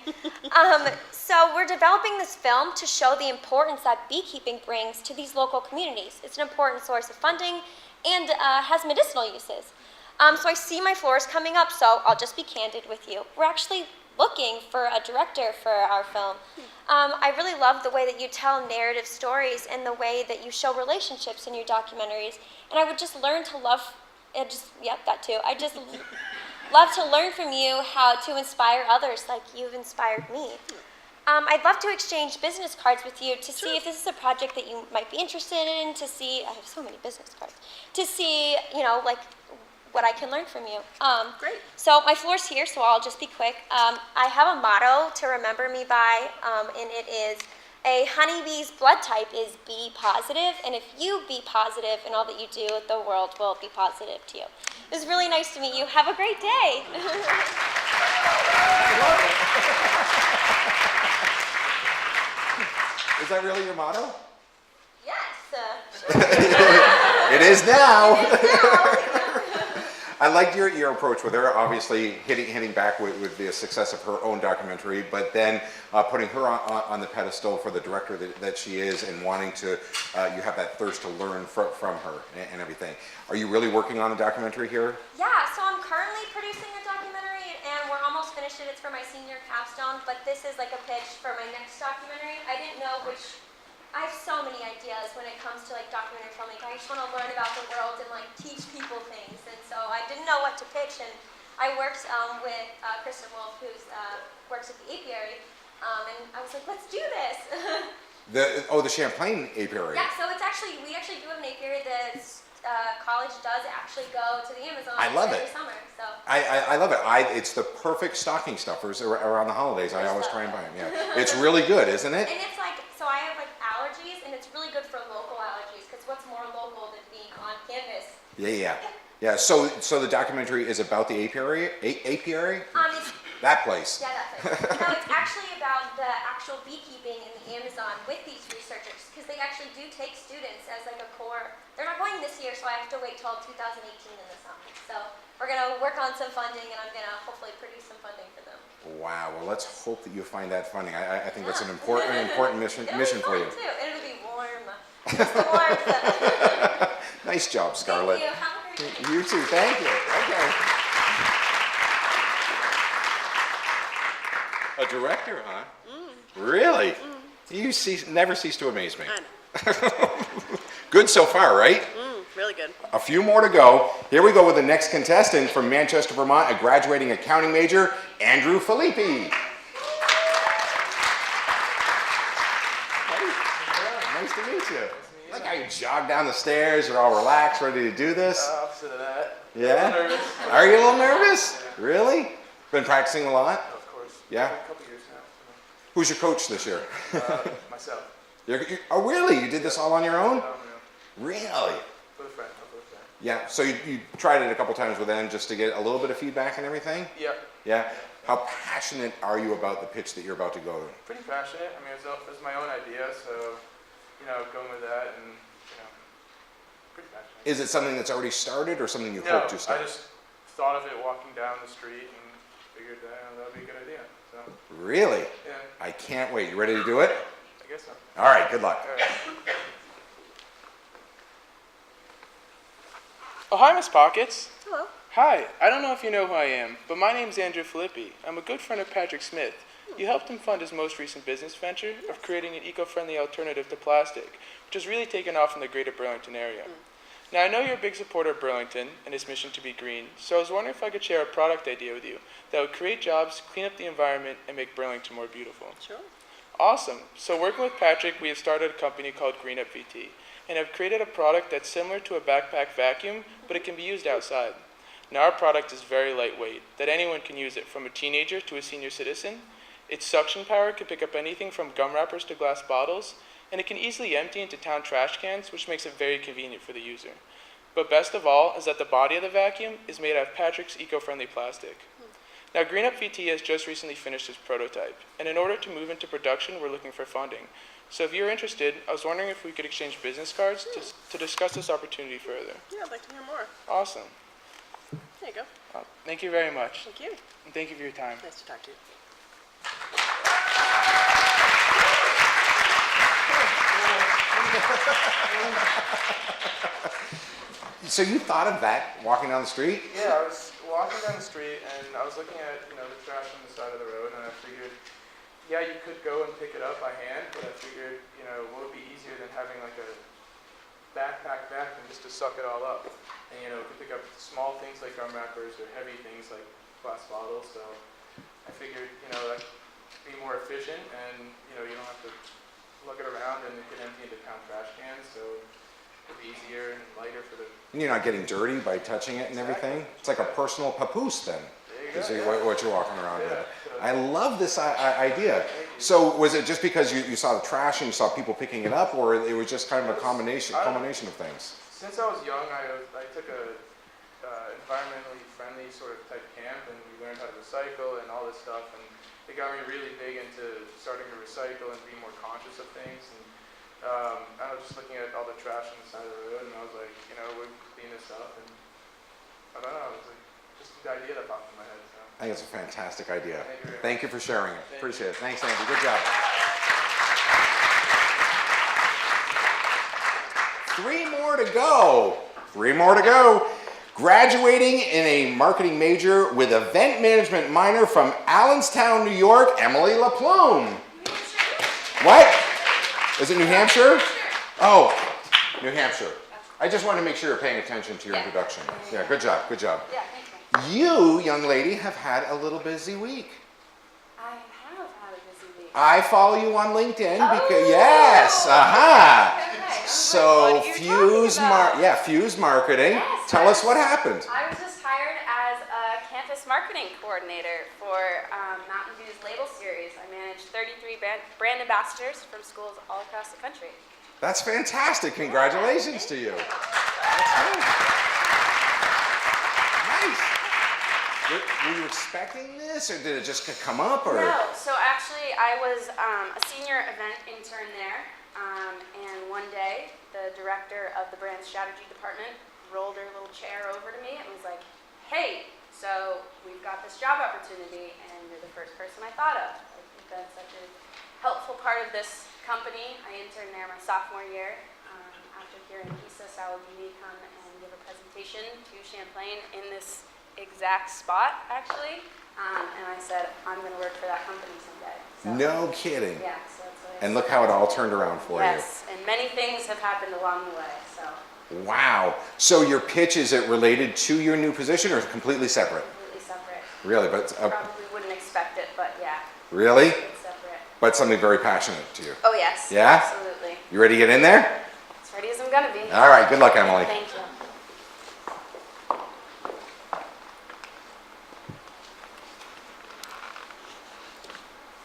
F: So we're developing this film to show the importance that beekeeping brings to these local communities. It's an important source of funding and has medicinal uses. So I see my floors coming up, so I'll just be candid with you. We're actually looking for a director for our film. I really love the way that you tell narrative stories and the way that you show relationships in your documentaries. And I would just learn to love, that too. I just love to learn from you how to inspire others like you've inspired me. I'd love to exchange business cards with you to see if this is a project that you might be interested in, to see, I have so many business cards, to see, like what I can learn from you.
V: Great.
F: So my floor's here, so I'll just be quick. I have a motto to remember me by, and it is,
I: A honeybee's blood type is B positive, and if you be positive in all that you do, the world will be positive to you. It was really nice to meet you. Have a great day.
C: Is that really your motto?
I: Yes.
C: It is now. I liked your approach with her, obviously hitting back with the success of her own documentary, but then putting her on the pedestal for the director that she is and wanting to, you have that thirst to learn from her and everything. Are you really working on a documentary here?
I: Yeah, so I'm currently producing a documentary, and we're almost finished it. It's for my senior capstone, but this is like a pitch for my next documentary. I didn't know which. I have so many ideas when it comes to like documentary filmmaking. I just want to learn about the world and like teach people things, and so I didn't know what to pitch. And I worked with Kristen Wolf, who works at the apiary, and I was like, let's do this.
C: The Champlain apiary.
I: Yeah, so we actually do have an apiary that college does actually go to the Amazon
C: I love
I: every
C: it.
I: summer. So
C: I love it. It's the perfect stocking stuffers around the holidays. I always try and buy them. Yeah, it's really good, isn't it?
I: And it's like, so I have like allergies, and it's really good for local allergies, because what's more local than being on campus?
C: Yeah. So the documentary is about the apiary. Apiary? That place.
I: Yeah, that place. No, it's actually about the actual beekeeping in the Amazon with these researchers, because they actually do take students as like a core. They're not going this year, so I have to wait till 2018 in the summer. So we're gonna work on some funding, and I'm gonna hopefully produce some funding for them.
C: Wow. Well, let's hope that you find that funding. I think that's an important mission for you.
I: Too. It'll be warm. Just the warmth.
C: Nice job, Scarlett.
I: Thank you. Have a great day.
C: You too. Thank you. Okay. A director, huh? Really? You never cease to amaze me.
J: I know.
C: Good so far, right?
J: Really good.
C: A few more to go. Here we go with the next contestant from Manchester, Vermont, a graduating accounting major, Andrew Filippi. Nice to meet you. Like how you jog down the stairs, you're all relaxed, ready to do this.
K: Opposite of that.
C: Yeah?
K: A little nervous.
C: Are you a little nervous? Really? Been practicing a lot?
K: Of course.
C: Yeah?
K: A couple years now.
C: Who's your coach this year?
K: Myself.
C: Oh, really? You did this all on your own?
K: No.
C: Really?
K: With a friend.
C: Yeah, so you tried it a couple times with Ann just to get a little bit of feedback and everything?
K: Yeah.
C: Yeah? How passionate are you about the pitch that you're about to go to?
K: Pretty passionate. I mean, it was my own idea, so, going with that and, pretty passionate.
C: Is it something that's already started or something you
K: No,
C: hope to start?
K: I just thought of it walking down the street and figured that would be a good idea. So.
C: Really?
K: Yeah.
C: I can't wait. You ready to do it?
K: I guess so.
C: All right, good luck.
K: All right. Oh, hi, Miss Pockets.
J: Hello.
K: Hi. I don't know if you know who I am, but my name's Andrew Filippi. I'm a good friend of Patrick Smith. You helped him fund his most recent business venture of creating an eco-friendly alternative to plastic, which has really taken off in the greater Burlington area. Now, I know you're a big supporter of Burlington and its mission to be green, so I was wondering if I could share a product idea with you that would create jobs, clean up the environment, and make Burlington more beautiful.
J: Sure.
K: Awesome. So working with Patrick, we have started a company called Green Up VT, and have created a product that's similar to a backpack vacuum, but it can be used outside. Now, our product is very lightweight, that anyone can use it, from a teenager to a senior citizen. Its suction power can pick up anything from gum wrappers to glass bottles, and it can easily empty into town trash cans, which makes it very convenient for the user. But best of all is that the body of the vacuum is made out of Patrick's eco-friendly plastic. Now, Green Up VT has just recently finished its prototype, and in order to move into production, we're looking for funding. So if you're interested, I was wondering if we could exchange business cards to discuss this opportunity further.
J: Yeah, I'd like to hear more.
K: Awesome.
J: There you go.
K: Thank you very much.
J: Thank you.
K: And thank you for your time.
J: Nice to talk to you.
C: So you thought of that walking down the street?
K: Yeah, I was walking down the street and I was looking at, the trash on the side of the road, and I figured, yeah, you could go and pick it up by hand, but I figured, what would be easier than having like a backpack vacuum just to suck it all up. And, you could pick up small things like gum wrappers or heavy things like glass bottles. So I figured, that'd be more efficient, and, you don't have to lug it around, and it can empty into town trash cans. So it'd be easier and lighter for the...
C: And you're not getting dirty by touching it and everything? It's like a personal papoose then.
K: There you go.
C: Is what you're walking around with. I love this idea. So was it just because you saw the trash and you saw people picking it up, or it was just kind of a combination of things?
K: Since I was young, I took a environmentally friendly sort of type camp, and we learned how to recycle and all this stuff, and it got me really big into starting to recycle and be more conscious of things. And I was just looking at all the trash on the side of the road, and I was like, you know, we're clean this up, and I don't know, it was like just the idea that popped in my head. So.
C: I think it's a fantastic idea.
K: Thank
C: Thank
K: you
C: you for sharing it. Appreciate it. Thanks, Andy. Good job. 3 more to go. 3 more to go. Graduating in a marketing major with event management minor from Allenstown, New York, Emily LaPlume. What? Is it New Hampshire? Oh, New Hampshire. I just want to make sure you're paying attention to your introduction. Yeah, good job, good job.
L: Yeah, thank you.
C: You, young lady, have had a little busy week.
L: I have had a busy week.
C: I follow you on LinkedIn because yes, aha.
L: Okay.
C: So Fuse Marketing.
L: Yes,
C: Tell us what happened.
L: I was just hired as a campus marketing coordinator for Mountain Dew's label series. I manage 33 brand ambassadors from schools all across the country.
C: That's fantastic. Congratulations to you. That's good. Nice. Were you expecting this, or did it just come up? Or?
L: No. So actually, I was a senior event intern there, and one day the director of the brand strategy department rolled her little chair over to me and was like, "Hey, so we've got this job opportunity, and you're the first person I thought of." I think that's such a helpful part of this company. I interned there my sophomore year. After hearing Lisa Salvini come and give a presentation to Champlain in this exact spot, actually, and I said, I'm going to work for that company someday. So,
C: No kidding.
L: Yeah. So that's what I
C: And look how it all turned around for you.
L: Yes, and many things have happened along the way. So
C: Wow. So your pitch, is it related to your new position, or completely separate?
L: completely separate.
C: Really, but
L: Probably wouldn't expect it, but yeah.
C: really?
L: It's separate.
C: But something very passionate to you.
L: Oh yes.
C: Yeah?
L: Absolutely.
C: You ready to get in there?
L: As ready as I'm gonna be.
C: All right. Good luck, Emily.
L: Thank you.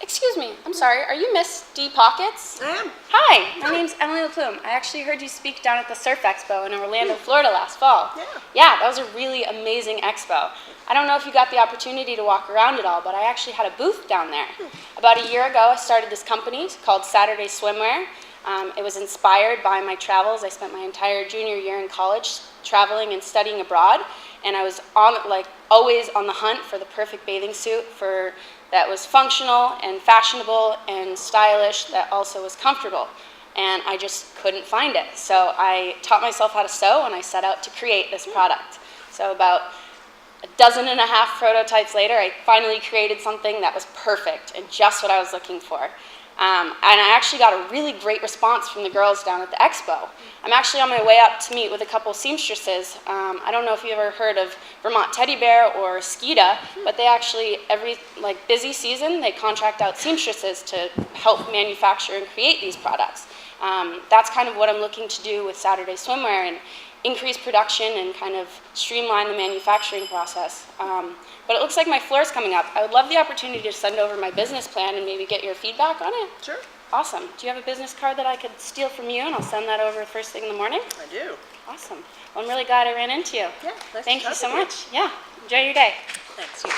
L: Excuse me, I'm sorry, are you Miss D. Pockets?
J: I am.
L: Hi, my name's Emily LaPlume. I actually heard you speak down at the Surf Expo in Orlando, Florida last fall. Yeah, that was a really amazing expo. I don't know if you got the opportunity to walk around at all, but I actually had a booth down there. About a year ago, I started this company called Saturday Swimwear. It was inspired by my travels. I spent my entire junior year in college traveling and studying abroad, and I was always on the hunt for the perfect bathing suit that was functional and fashionable and stylish, that also was comfortable. And I just couldn't find it. So I taught myself how to sew, and I set out to create this product. So about a dozen and a half prototypes later, I finally created something that was perfect and just what I was looking for. And I actually got a really great response from the girls down at the expo. I'm actually on my way up to meet with a couple seamstresses. I don't know if you ever heard of Vermont Teddy Bear or Skeeta, but they actually, every busy season, they contract out seamstresses to help manufacture and create these products. That's kind of what I'm looking to do with Saturday Swimwear, and increase production and kind of streamline the manufacturing process. But it looks like my floor is coming up. I would love the opportunity to send over my business plan and maybe get your feedback on it.
J: Sure.
L: Awesome. Do you have a business card that I could steal from you, and I'll send that over first thing in the morning?
J: I do.
L: Awesome. Well, I'm really glad I ran into you.
J: Yeah, nice
L: Thank
J: to
L: you so
J: talk to you.
L: much. Yeah. Enjoy your day.
J: Thanks. You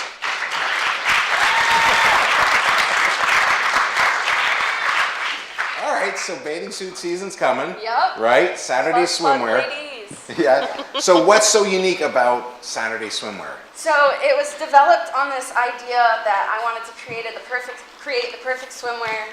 C: All right. So bathing suit season's coming.
L: Yep.
C: Right. Saturday Swimwear. Yeah. So what's so unique about Saturday Swimwear?
L: So it was developed on this idea that I wanted to create the perfect swimwear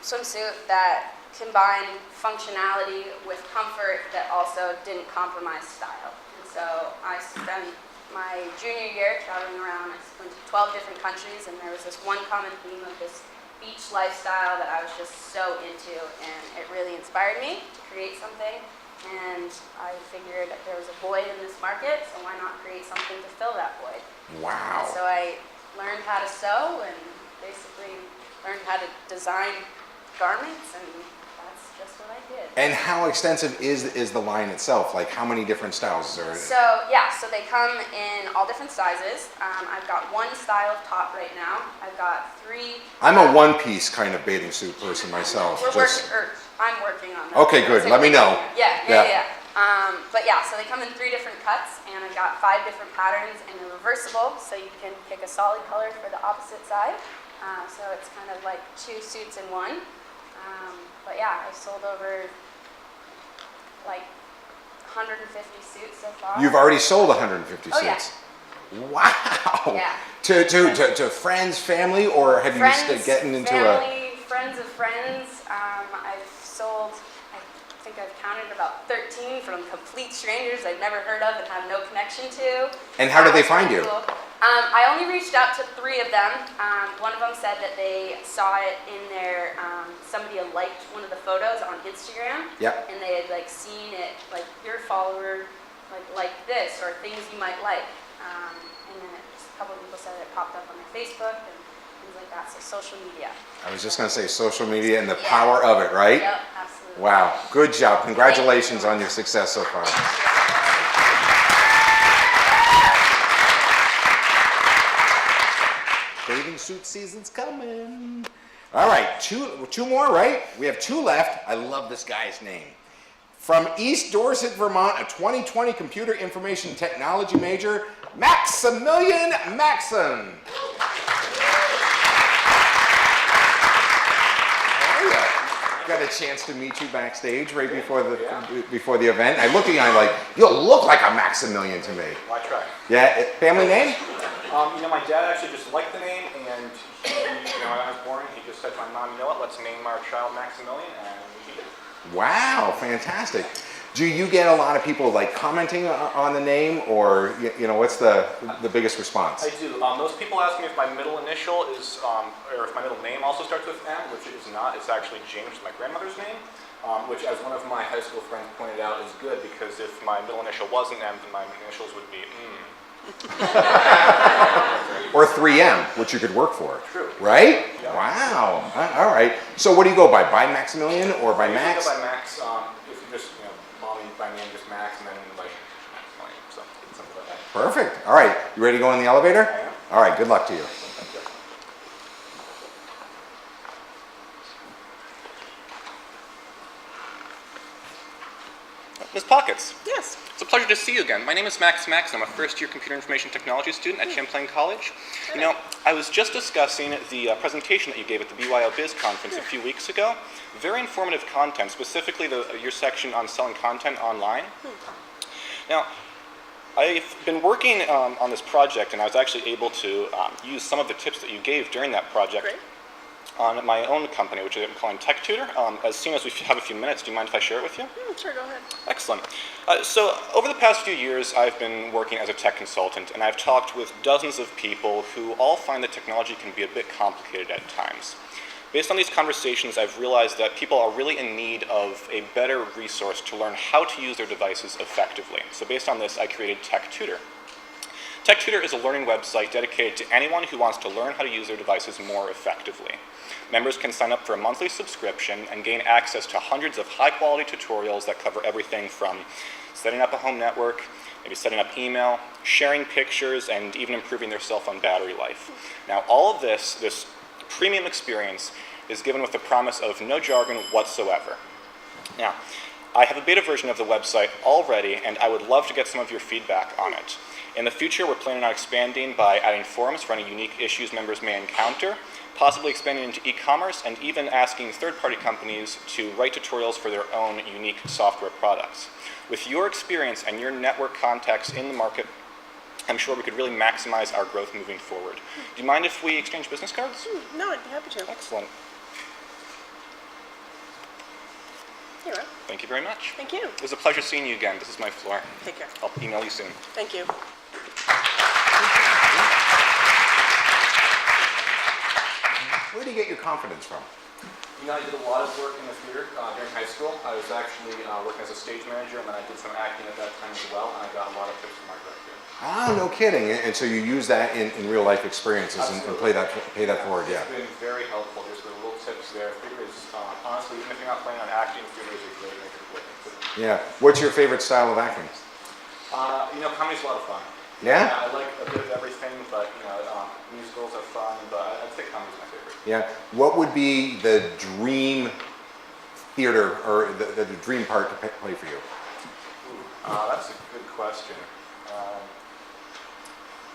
L: swimsuit that combined functionality with comfort that also didn't compromise style. And so I spent my junior year traveling around. I went to 12 different countries, and there was this one common theme of this beach lifestyle that I was just so into, and it really inspired me to create something. And I figured there was a void in this market, so why not create something to fill that void?
C: Wow.
L: And so I learned how to sew and basically learned how to design garments, and that's just what I did.
C: And how extensive is the line itself? Like how many different styles are?
L: So yeah, so they come in all different sizes. I've got one style of top right now. I've got 3.
C: I'm a one-piece kind of bathing suit person myself.
L: I'm working on that.
C: Okay, good. Let me know.
L: Yeah. But yeah, so they come in 3 different cuts, and I've got 5 different patterns, and they're reversible, so you can pick a solid color for the opposite side. So it's kind of like 2 suits in one. But yeah, I've sold over like 150 suits so far.
C: You've already sold 150
L: Oh, yeah.
C: suits. Wow.
L: Yeah.
C: To friends, family, or have you getting into
L: family, friends of friends. I've sold, I think I've counted about 13 from complete strangers I've never heard of and have no connection to.
C: And how did they find you?
L: Cool. I only reached out to 3 of them. One of them said that they saw it in their, somebody had liked one of the photos on Instagram.
C: Yep.
L: And they had like seen it, like your follower, like this, or things you might like. And then just a couple of people said it popped up on their Facebook and things like that. So social media.
C: I was just going to say social media and the power of it, right?
L: Yep, absolutely.
C: Wow, good job. Congratulations on your success so far. Bathing suit season's coming. All right, two more, right? We have 2 left. I love this guy's name. From East Dorset, Vermont, a 2020 computer information technology major, Maximilian Maxon. Got a chance to meet you backstage right before the event. I looked at you and I'm like, you look like a Maximilian to me.
A: Well, I try.
C: Yeah, family name?
A: My dad actually just liked the name, and he, when I was born, he just said to my mom, you know what, let's name our child Maximilian, and we did.
C: Wow, fantastic. Do you get a lot of people like commenting on the name, or what's the biggest response?
A: I do. Most people ask me if my middle initial is, or if my middle name also starts with M, which it is not. It's actually James, my grandmother's name, which, as one of my high school friends pointed out, is good because if my middle initial wasn't M, then my initials would be
C: Or 3M, which you could work for.
A: True.
C: Right?
A: Yeah.
C: Wow. All right. So what do you go by? By Maximilian or by
A: I
C: Max?
A: usually go by Max. If you just, call me by name, just Max, and then like Maximilian. So it's something like that.
C: Perfect. All right. You ready to go in the elevator?
A: I am.
C: All right. Good luck to you.
N: Ms. Pockets.
V: Yes.
N: It's a pleasure to see you again. My name is Max I'm a first-year computer information technology student at Champlain College. I was just discussing the presentation that you gave at the BYO Biz conference a few weeks ago. Very informative content, specifically your section on selling content online. Now, I've been working on this project, and I was actually able to use some of the tips that you gave during that project on my own company, which I'm calling Tech Tutor. As soon as we have a few minutes, do you mind if I share it with you?
V: Sure, go ahead.
N: Excellent. So over the past few years, I've been working as a tech consultant, and I've talked with dozens of people who all find that technology can be a bit complicated at times. Based on these conversations, I've realized that people are really in need of a better resource to learn how to use their devices effectively. So based on this, I created Tech Tutor. Tech Tutor is a learning website dedicated to anyone who wants to learn how to use their devices more effectively. Members can sign up for a monthly subscription and gain access to hundreds of high-quality tutorials that cover everything from setting up a home network, maybe setting up email, sharing pictures, and even improving their cell phone battery life. Now, all of this premium experience is given with the promise of no jargon whatsoever. Now, I have a beta version of the website already, and I would love to get some of your feedback on it. In the future, we're planning on expanding by adding forums for any unique issues members may encounter, possibly expanding into e-commerce, and even asking third-party companies to write tutorials for their own unique software products. With your experience and your network contacts in the market, I'm sure we could really maximize our growth moving forward. Do you mind if we exchange business cards?
V: No, I'd be happy to.
N: Excellent.
V: Here you are.
N: Thank you very much.
V: Thank you.
N: It was a pleasure seeing you again. This is my floor.
V: Take care.
N: I'll email you soon.
V: Thank you.
C: Where do you get your confidence from?
A: You know, I did a lot of work in the theater during high school. I was actually working as a stage manager, and then I did some acting at that time as well, and I got a lot of tips from my director.
C: Ah, no kidding. And so you use that in real life experiences and pay that forward, yeah.
A: It's been very helpful. There's the little tips there. Theater is, honestly, even if you're not planning on acting, theater is a great way to play.
C: Yeah. What's your favorite style of acting?
A: You know, comedy's a lot of fun.
C: Yeah?
A: I like a bit of everything, but, you know, musicals are fun, but I'd say comedy's my favorite.
C: Yeah. What would be the dream theater or the dream part to play for you?
A: That's a good question.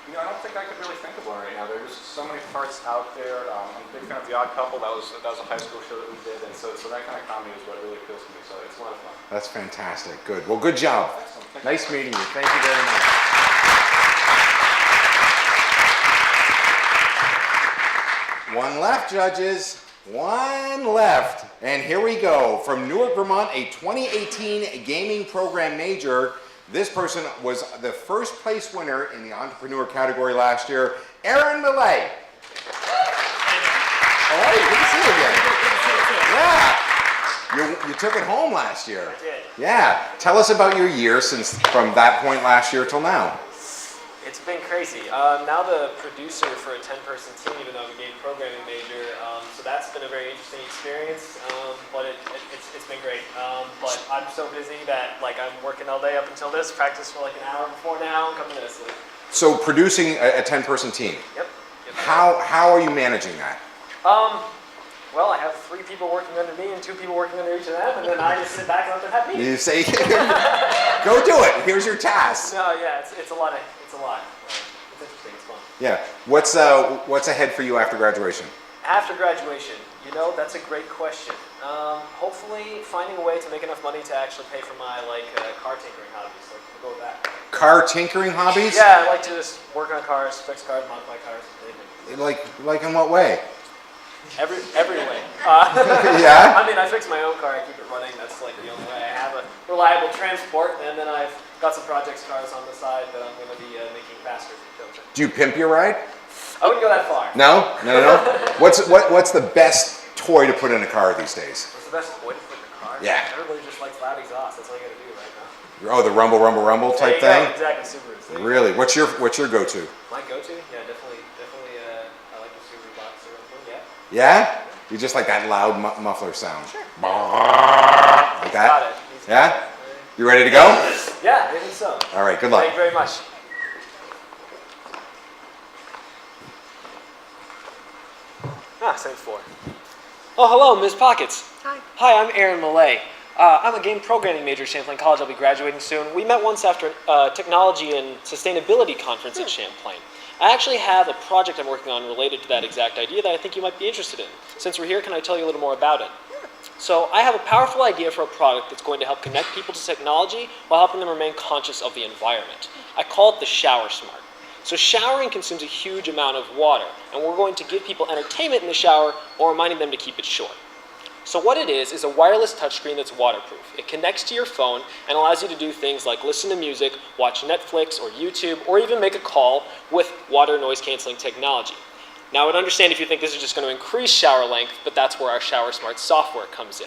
A: You know, I don't think I could really think of one right now. There's just so many parts out there. I'm a big fan of The Odd Couple. That was a high school show that we did, and so that kind of comedy is what really appeals to me. So it's a lot of fun.
C: That's fantastic. Good. Well, good job. Nice meeting you. Thank you very much. One left, judges. One left. And here we go. From Newark, Vermont, a 2018 gaming program major. This person was the first place winner in the entrepreneur category last year, Aaron Millay. How are you? Good to see you again. Yeah. You took it home last year.
H: I did.
C: Yeah. Tell us about your year from that point last year till now.
H: It's been crazy. Now the producer for a 10-person team, even though I'm a game programming major, so that's been a very interesting experience, but it's been great. But I'm so busy that I'm working all day up until this, practice for an hour before now, and coming to this.
C: So producing a 10-person team.
H: Yep.
C: How are you managing that?
H: Well, I have 3 people working under me and 2 people working under each of them, and then I just sit back and let them have me.
C: You say, go do it. Here's your task.
H: No, yeah, it's a lot. It's interesting. It's fun.
C: Yeah. What's ahead for you after graduation?
H: After graduation, you know, that's a great question. Hopefully, finding a way to make enough money to actually pay for my car tinkering hobbies. We'll go with that.
C: Car tinkering hobbies?
H: Yeah, I like to just work on cars, fix cars, modify cars.
C: Like in what way?
H: Every way.
C: Yeah?
H: I mean, I fix my own car, I keep it running, that's the only way. I have a reliable transport, and then I've got some projects cars on the side that I'm going to be making faster.
C: Do you pimp your ride?
H: I wouldn't go that far.
C: No? What's the best toy to put in a car these days?
H: What's the best toy to put in a car?
C: Yeah.
H: Everybody just likes loud exhaust, that's all you got to do right now.
C: Oh, the rumble type thing?
H: Exactly, Subaru.
C: Really? What's your go-to?
H: My go-to? Yeah, definitely. I like the Subaru Boxer.
C: Yeah? You just like that loud muffler sound?
H: Sure.
C: Like that?
H: Got it.
C: Yeah? You ready to go?
H: Yeah, I think so.
C: All right, good luck.
H: Thank you very much. Same floor. Oh, hello, Ms. Pockets.
J: Hi.
H: Hi, I'm Aaron Millay. I'm a game programming major at Champlain College. I'll be graduating soon. We met once after a technology and sustainability conference at Champlain. I actually have a project I'm working on related to that exact idea that I think you might be interested in. Since we're here, can I tell you a little more about it? So I have a powerful idea for a product that's going to help connect people to technology while helping them remain conscious of the environment. I call it the Shower Smart. So showering consumes a huge amount of water, and we're going to give people entertainment in the shower while reminding them to keep it short. So what it is a wireless touchscreen that's waterproof. It connects to your phone and allows you to do things like listen to music, watch Netflix or YouTube, or even make a call with water noise canceling technology. Now I would understand if you think this is just going to increase shower length, but that's where our Shower Smart software comes in.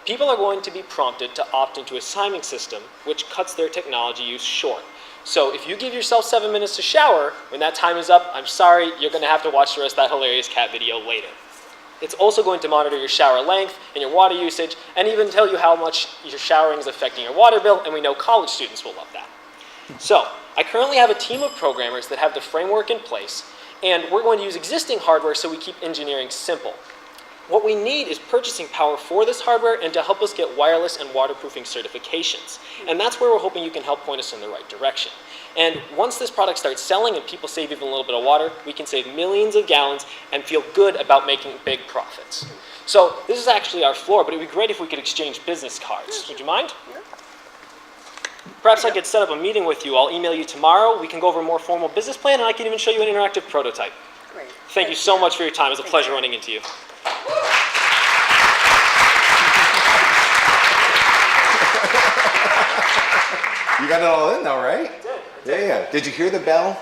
H: People are going to be prompted to opt into a timing system, which cuts their technology use short. So if you give yourself 7 minutes to shower, when that time is up, I'm sorry, you're going to have to watch the rest of that hilarious cat video later. It's also going to monitor your shower length and your water usage, and even tell you how much your showering is affecting your water bill, and we know college students will love that. So, I currently have a team of programmers that have the framework in place, and we're going to use existing hardware so we keep engineering simple. What we need is purchasing power for this hardware and to help us get wireless and waterproofing certifications. And that's where we're hoping you can help point us in the right direction. And once this product starts selling and people save even a little bit of water, we can save millions of gallons and feel good about making big profits. So this is actually our floor, but it would be great if we could exchange business cards. Would you mind? Perhaps I could set up a meeting with you. I'll email you tomorrow. We can go over a more formal business plan, and I can even show you an interactive prototype.
J: Great.
H: Thank you so much for your time. It was a pleasure running into you.
C: You got it all in though, right?
H: I did.
C: Yeah. Did you hear the bell?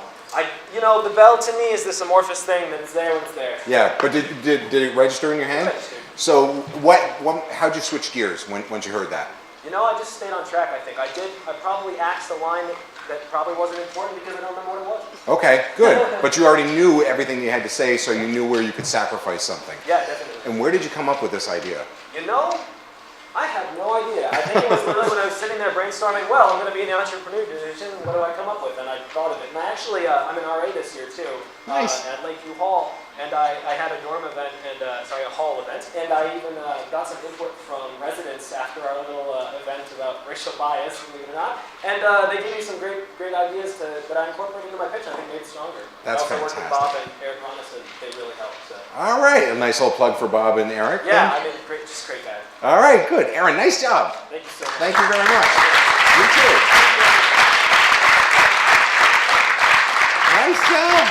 H: The bell to me is this amorphous thing that is there when it's there.
C: Yeah, but did it register in your hand?
H: It registered.
C: So how'd you switch gears once you heard that?
H: You know, I just stayed on track, I think. I probably asked a line that probably wasn't important because I don't remember what it was.
C: Okay, good. But you already knew everything you had to say, so you knew where you could sacrifice something.
H: Yeah, definitely.
C: And where did you come up with this idea?
H: You know, I have no idea. I think it was literally when I was sitting there brainstorming, well, I'm going to be in the entrepreneur division, what do I come up with? And I thought of it. And I actually, I'm an RA this year too.
C: Nice.
H: At Lakeview Hall. And I had a dorm event, a hall event. And I even got some input from residents after our little event about racial bias, believe it or not. And they gave me some great ideas that I incorporated into my pitch. I think made it stronger.
C: That's
H: I also
C: fantastic.
H: worked with Bob and Eric Ronis, and they really helped. So.
C: All right, a nice little plug for Bob and Eric.
H: Yeah, I mean, just great guys.
C: All right, good. Aaron, nice job.
H: Thank you so much.
C: Thank you very much. You too. Nice job.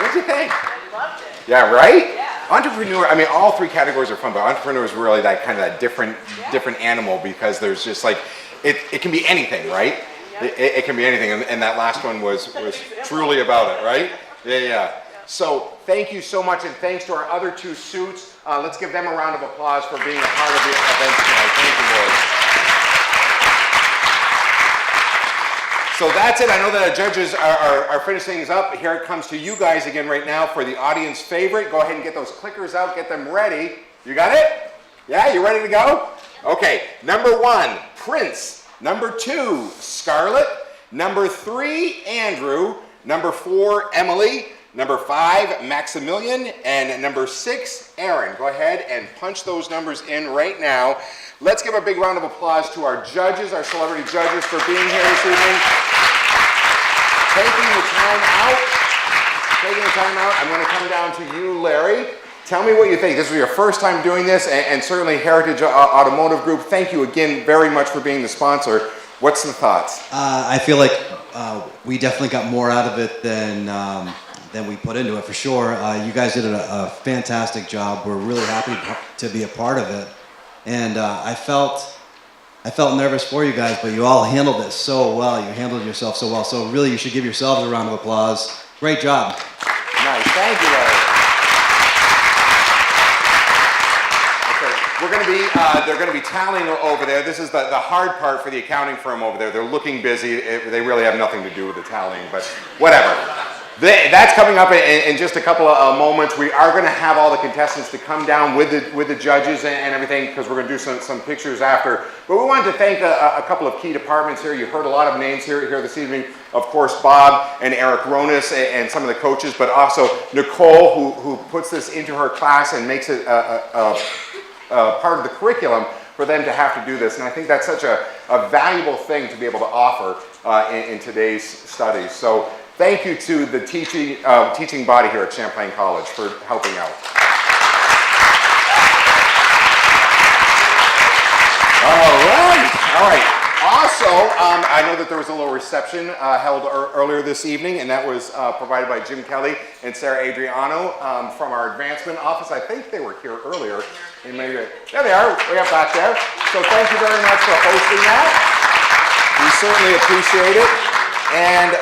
C: What'd you think?
R: I loved it.
C: Yeah, right?
R: Yeah.
C: Entrepreneur, I mean, all three categories are fun, but entrepreneur is really that kind of that different animal because there's just like, it can be anything, right? It can be anything, and that last one was truly about it, right? Yeah. So thank you so much, and thanks to our other two suits. Let's give them a round of applause for being a part of the event tonight. Thank you, boys. So that's it. I know that our judges are finishing things up. Here it comes to you guys again right now for the audience favorite. Go ahead and get those clickers out. Get them ready. You got it? Yeah, you ready to go? Okay. Number 1, Prince. Number 2, Scarlett. Number 3, Andrew. Number 4, Emily. Number 5, Maximilian. And number 6, Aaron. Go ahead and punch those numbers in right now. Let's give a big round of applause to our judges, our celebrity judges, for being here this evening. Taking the time out. I'm going to come down to you, Larry. Tell me what you think. This was your first time doing this, and certainly Heritage Automotive Group, thank you again very much for being the sponsor. What's the thoughts?
M: I feel like we definitely got more out of it than we put into it, for sure. You guys did a fantastic job. We're really happy to be a part of it. And I felt nervous for you guys, but you all handled it so well. You handled yourself so well. So really, you should give yourselves a round of applause. Great job.
C: Nice. Thank you, Larry. Okay, they're going to be tallying over there. This is the hard part for the accounting firm over there. They're looking busy. They really have nothing to do with the tallying, but whatever. That's coming up in just a couple of moments. We are going to have all the contestants to come down with the judges and everything, because we're going to do some pictures after. But we wanted to thank a couple of key departments here. You heard a lot of names here this evening. Of course, Bob and Eric Ronis and some of the coaches, but also Nicole, who puts this into her class and makes it a part of the curriculum for them to have to do this. And I think that's such a valuable thing to be able to offer in today's studies. So thank you to the teaching body here at Champlain College for helping out. All right. Also, I know that there was a little reception held earlier this evening, and that was provided by Jim Kelly and Sarah Adriano from our advancement office. I think they were here earlier. There they are, way up back there. So thank you very much for hosting that. We certainly appreciate it. And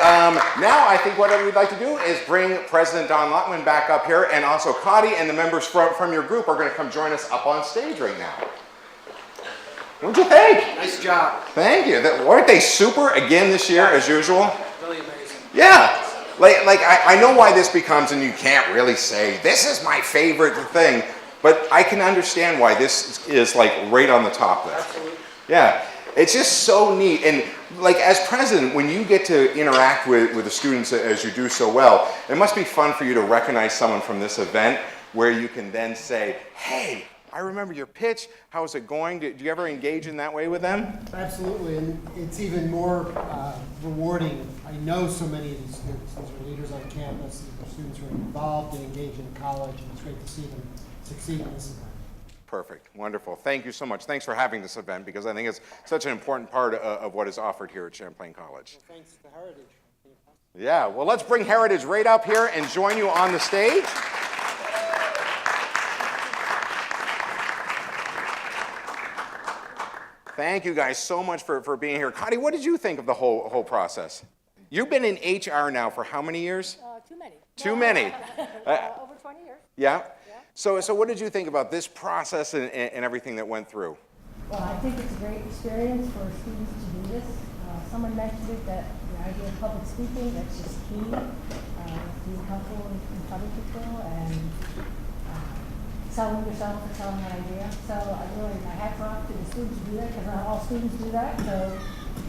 C: now I think what we'd like to do is bring President Don Lockman back up here, and also Cotty and the members from your group are going to come join us up on stage right now. What'd you think?
O: Nice job.
C: Thank you. Weren't they super again this year, as usual?
O: Really amazing.
C: Yeah. Like I know why this becomes, and you can't really say, this is my favorite thing, but I can understand why this is like right on the top there.
O: Absolutely.
C: Yeah. It's just so neat. And like as president, when you get to interact with the students as you do so well, it must be fun for you to recognize someone from this event where you can then say, hey, I remember your pitch. How's it going? Do you ever engage in that way with them?
Q: Absolutely, and it's even more rewarding. I know so many of these students. These are leaders on campus. These are students who are involved and engaged in college, and it's great to see them succeed in this event.
C: Perfect. Wonderful. Thank you so much. Thanks for having this event, because I think it's such an important part of what is offered here at Champlain College.
Q: Well, thanks to Heritage.
C: Yeah, well, let's bring Heritage right up here and join you on the stage. Thank you guys so much for being here. Cotty, what did you think of the whole process? You've been in HR now for how many years?
X: Too many.
C: Too many.
X: Over 20 years.
C: Yeah. So what did you think about this process and everything that went through?
B: Well, I think it's a great experience for students to do this. Someone mentioned it, that the idea of public speaking, that's just key. Being helpful in front of people and selling yourself or selling an idea. So my hats off to the students who do that, because not all students do that. So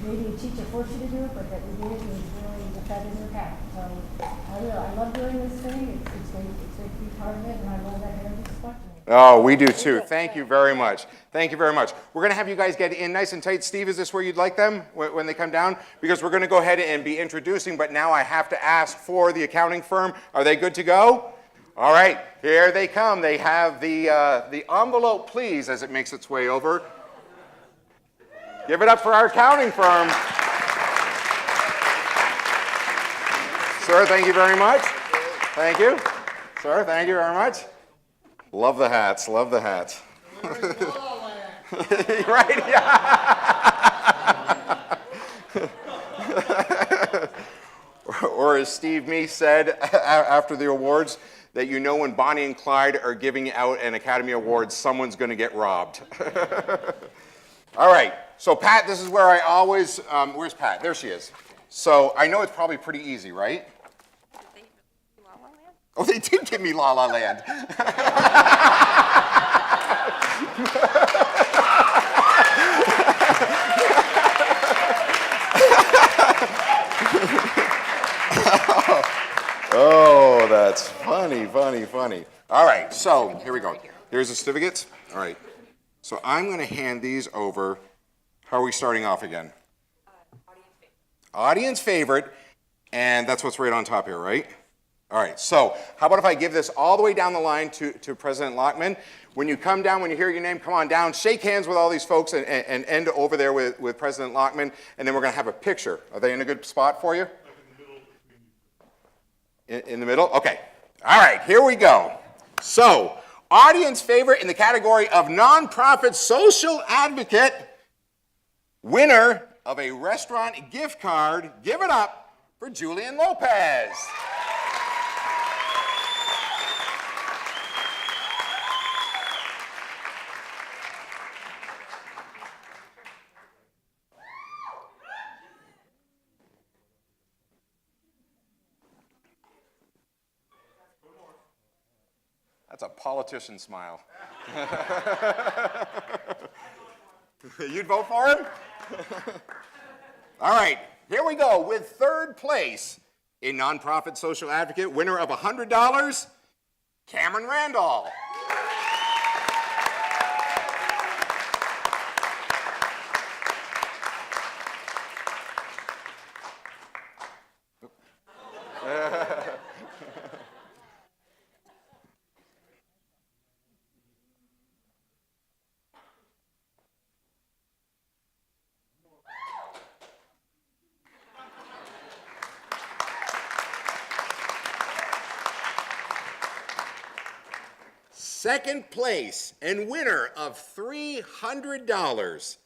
B: maybe a teacher forced you to do it, but that we did it was really the feather in your cap. So I love doing this thing. It's great to be part of it, and I love that everybody's watching it.
C: Oh, we do too. Thank you very much. Thank you very much. We're going to have you guys get in nice and tight. Steve, is this where you'd like them when they come down? Because we're going to go ahead and be introducing, but now I have to ask for the accounting firm. Are they good to go? All right, here they come. They have the envelope, please, as it makes its way over. Give it up for our accounting firm. Sir, thank you very much. Thank you. Sir, thank you very much. Love the hats, love the hats. Right, yeah. Or as Steve Meese said after the awards, that you know when Bonnie and Clyde are giving out an Academy Award, someone's going to get robbed. All right, so Pat, this is where I always, where's Pat? There she is. So I know it's probably pretty easy, right? Oh, they did give me La La Land. Oh, that's funny, funny, funny. All right, so here we go. Here's the certificates. All right, so I'm going to hand these over. How are we starting off again? Audience favorite, and that's what's right on top here, right? All right, so how about if I give this all the way down the line to President Lockman? When you come down, when you hear your name, come on down, shake hands with all these folks and end over there with President Lockman, and then we're going to have a picture. Are they in a good spot for you? In the middle? Okay. All right, here we go. So, audience favorite in the category of nonprofit social advocate, winner of a restaurant gift card, give it up for Julian Lopez. That's a politician smile. You'd vote for him? All right, here we go with third place, a nonprofit social advocate, winner of $100, Cameron Randall. Second place and winner of $300,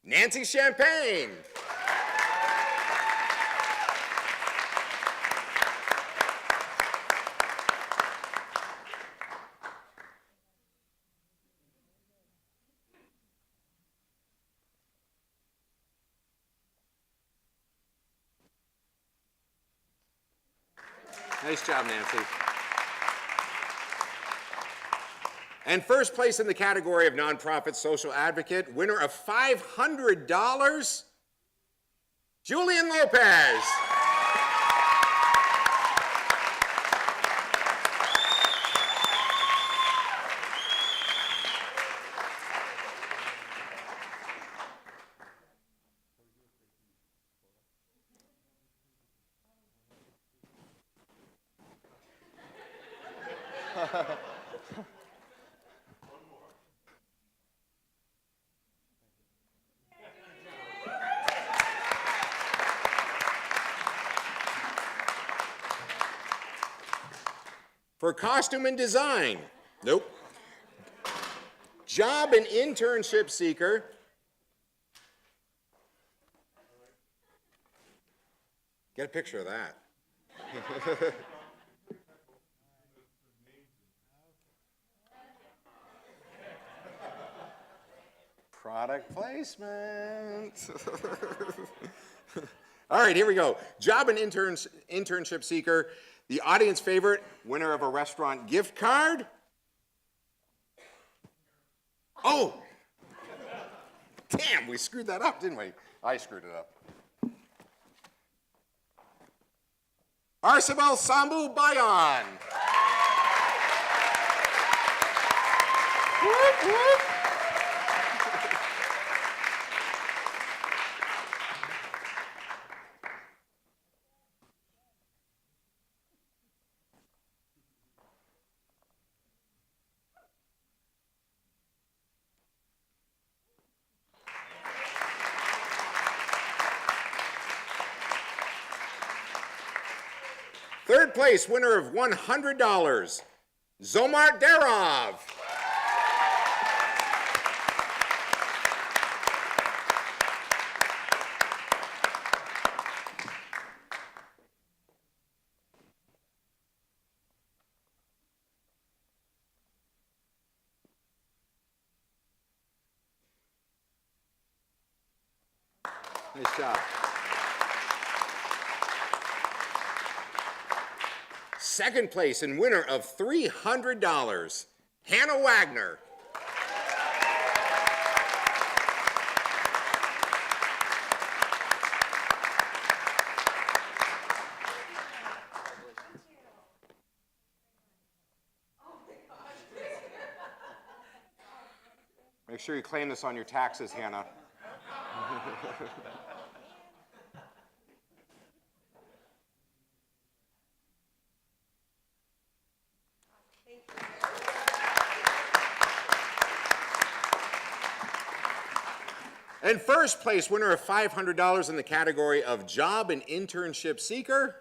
C: Nancy Champagne. Nice job, Nancy. And first place in the category of nonprofit social advocate, winner of $500, Julian Lopez. For costume and design, nope. Job and internship seeker, get a picture of that. Product placement. All right, here we go. Job and internship seeker. The audience favorite, winner of a restaurant gift card. Oh! Damn, we screwed that up, didn't we? I screwed it up. Arcibel Sambu Bayan. Whoop, whoop. Third place, winner of $100, Zomar Darov. Nice job. Second place and winner of $300, Hannah Wagner. Make sure you claim this on your taxes, Hannah. And first place winner of $500 in the category of Job and Internship Seeker,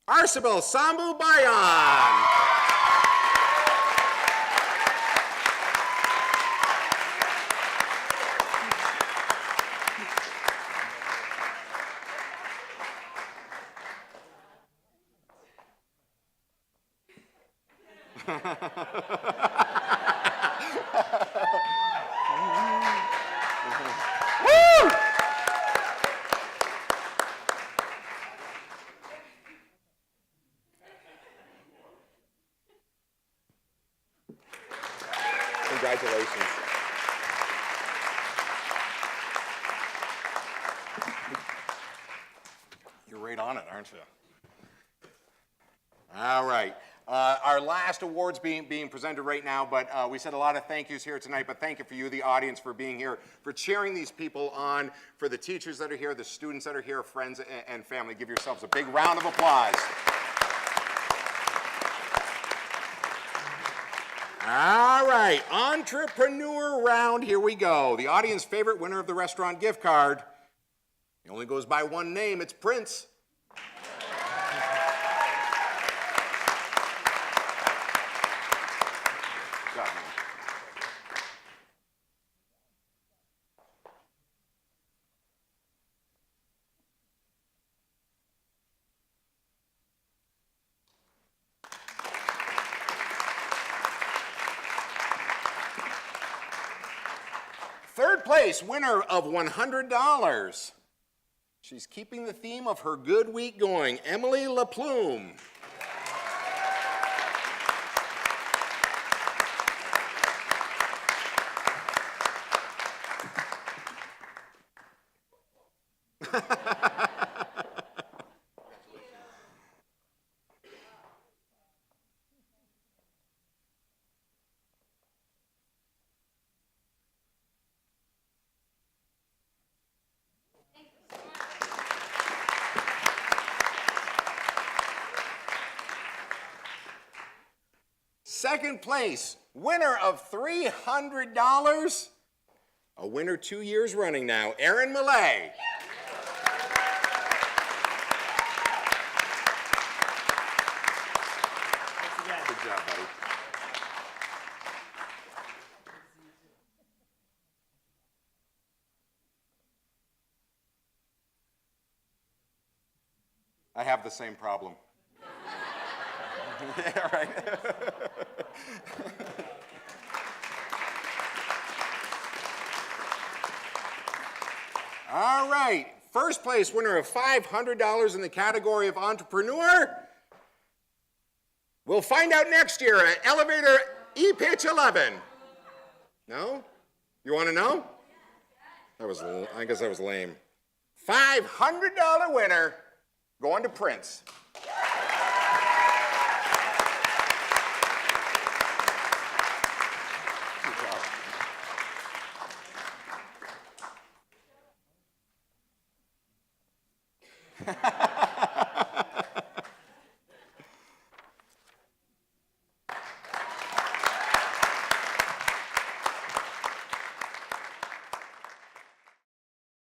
C: Arcibel Sambu Bayan. Congratulations. You're right on it, aren't you? All right. Our last awards being presented right now, but we said a lot of thank yous here tonight, but thank you for you, the audience, for being here, for cheering these people on, for the teachers that are here, the students that are here, friends and family. Give yourselves a big round of applause. All right, entrepreneur round, here we go. The audience favorite winner of the restaurant gift card. He only goes by one name, it's Prince. Good job, man. Third place, winner of $100. She's keeping the theme of her good week going, Emily LaPlume. Second place, winner of $300, a winner 2 years running now, Erin Millay. Good job, buddy. I have the same problem. Yeah, right. All right, first place winner of $500 in the category of entrepreneur. We'll find out next year at elevator E-Pitch 11. No? You want to know? I guess that was lame. $500 winner going to Prince.